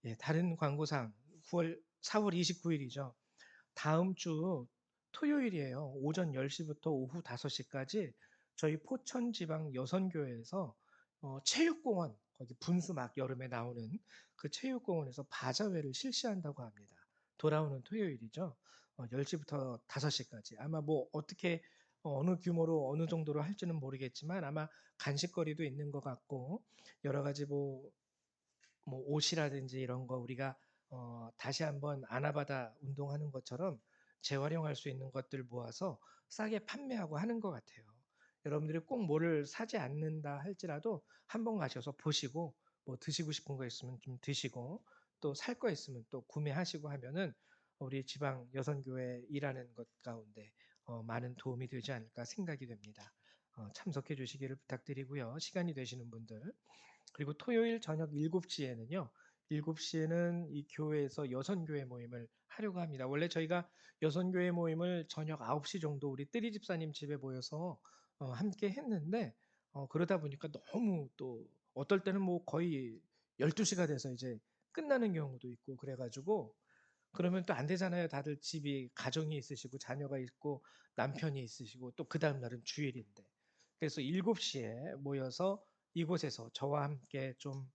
예, 다른 광고상 4월 29일이죠. 다음 주 토요일이에요. 오전 10시부터 오후 5시까지 저희 포천지방 여선교회에서 체육공원, 거기 분수 막 여름에 나오는 그 체육공원에서 바자회를 실시한다고 합니다. 돌아오는 토요일이죠. 10시부터 5시까지. 아마 뭐 어떻게 어느 규모로 어느 정도로 할지는 모르겠지만 아마 간식거리도 있는 것 같고 여러 가지 뭐 옷이라든지 이런 거 우리가 다시 한번 아나바다 운동하는 것처럼 재활용할 수 있는 것들 모아서 싸게 판매하고 하는 것 같아요. 여러분들이 꼭 뭐를 사지 않는다 할지라도 한번 가셔서 보시고 뭐 드시고 싶은 거 있으면 좀 드시고 또 살 거 있으면 또 구매하시고 하면은 우리 지방 여선교회 일하는 것 가운데 많은 도움이 되지 않을까 생각이 됩니다. 참석해 주시기를 부탁드리고요. 시간이 되시는 분들 그리고 토요일 저녁 7시에는요. 7시에는 이 교회에서 여선교회 모임을 하려고 합니다. 원래 저희가 여선교회 모임을 저녁 9시 정도 우리 뜨리 집사님 집에 모여서 함께 했는데 그러다 보니까 너무 또 어떨 때는 뭐 거의 12시가 돼서 이제 끝나는 경우도 있고 그래 가지고 그러면 또 안 되잖아요. 다들 집이 가정이 있으시고 자녀가 있고 남편이 있으시고 또 그다음 날은 주일인데. 그래서 7시에 모여서 이곳에서 저와 함께 좀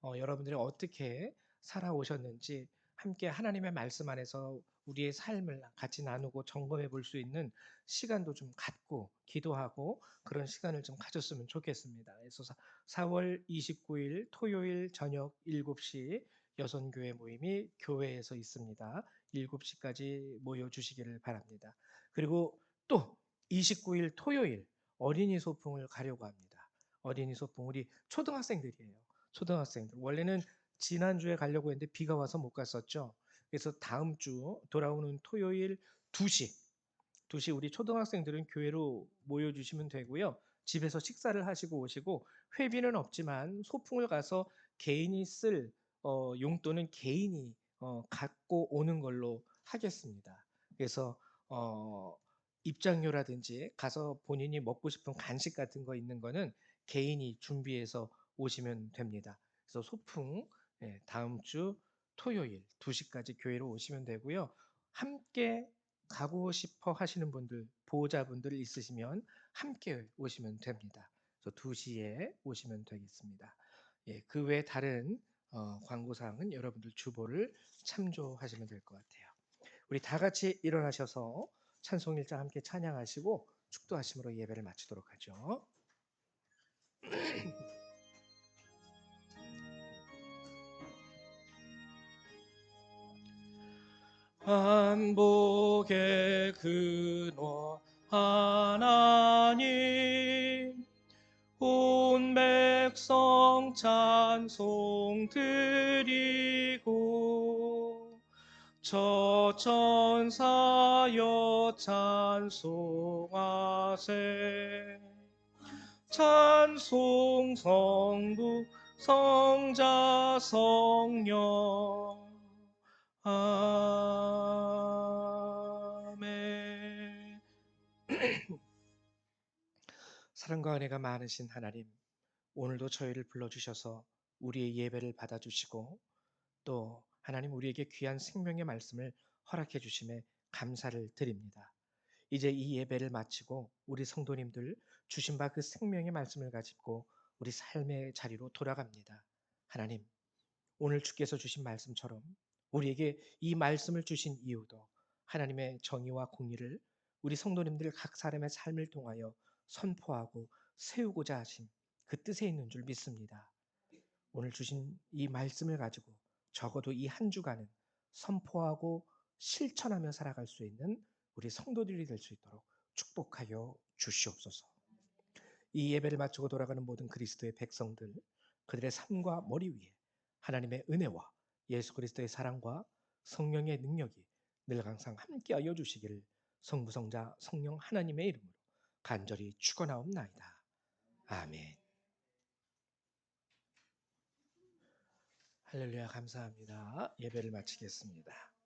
여러분들이 어떻게 살아오셨는지 함께 하나님의 말씀 안에서 우리의 삶을 같이 나누고 점검해 볼 수 있는 시간도 좀 갖고 기도하고 그런 시간을 좀 가졌으면 좋겠습니다. 그래서 4월 29일 토요일 저녁 7시 여선교회 모임이 교회에서 있습니다. 7시까지 모여주시기를 바랍니다. 그리고 또 29일 토요일 어린이 소풍을 가려고 합니다. 어린이 소풍 우리 초등학생들이에요. 초등학생들. 원래는 지난주에 가려고 했는데 비가 와서 못 갔었죠. 그래서 다음 주 돌아오는 토요일 2시 2시 우리 초등학생들은 교회로 모여주시면 되고요. 집에서 식사를 하시고 오시고 회비는 없지만 소풍을 가서 개인이 쓸 용돈은 개인이 갖고 오는 걸로 하겠습니다. 그래서 어, 입장료라든지 가서 본인이 먹고 싶은 간식 같은 거 있는 거는 개인이 준비해서 오시면 됩니다. 그래서 소풍 다음 주 토요일 2시까지 교회로 오시면 되고요. 함께 가고 싶어 하시는 분들, 보호자분들 있으시면 함께 오시면 됩니다. 그래서 2시에 오시면 되겠습니다. 예, 그 외 다른 광고 사항은 여러분들 주보를 참조하시면 될 것 같아요. 우리 다 같이 일어나셔서 찬송 일장 함께 찬양하시고 축도하심으로 예배를 마치도록 하죠. 반복의 근원 하나님 온 백성 찬송 드리고 저 천사여 찬송하세 찬송 성부 성자 성령 아멘. 사랑과 은혜가 많으신 하나님, 오늘도 저희를 불러주셔서 우리의 예배를 받아주시고 또 하나님 우리에게 귀한 생명의 말씀을 허락해 주심에 감사를 드립니다. 이제 이 예배를 마치고 우리 성도님들 주신 바 그 생명의 말씀을 가지고 우리 삶의 자리로 돌아갑니다. 하나님, 오늘 주께서 주신 말씀처럼 우리에게 이 말씀을 주신 이유도 하나님의 정의와 공의를 우리 성도님들 각 사람의 삶을 통하여 선포하고 세우고자 하신 그 뜻에 있는 줄 믿습니다. 오늘 주신 이 말씀을 가지고 적어도 이 한 주간은 선포하고 실천하며 살아갈 수 있는 우리 성도들이 될 수 있도록 축복하여 주시옵소서. 이 예배를 마치고 돌아가는 모든 그리스도의 백성들, 그들의 삶과 머리 위에 하나님의 은혜와 예수 그리스도의 사랑과 성령의 능력이 늘 항상 함께하여 주시기를 성부성자 성령 하나님의 이름으로 간절히 축원하옵나이다. 아멘. 할렐루야 감사합니다. 예배를 마치겠습니다.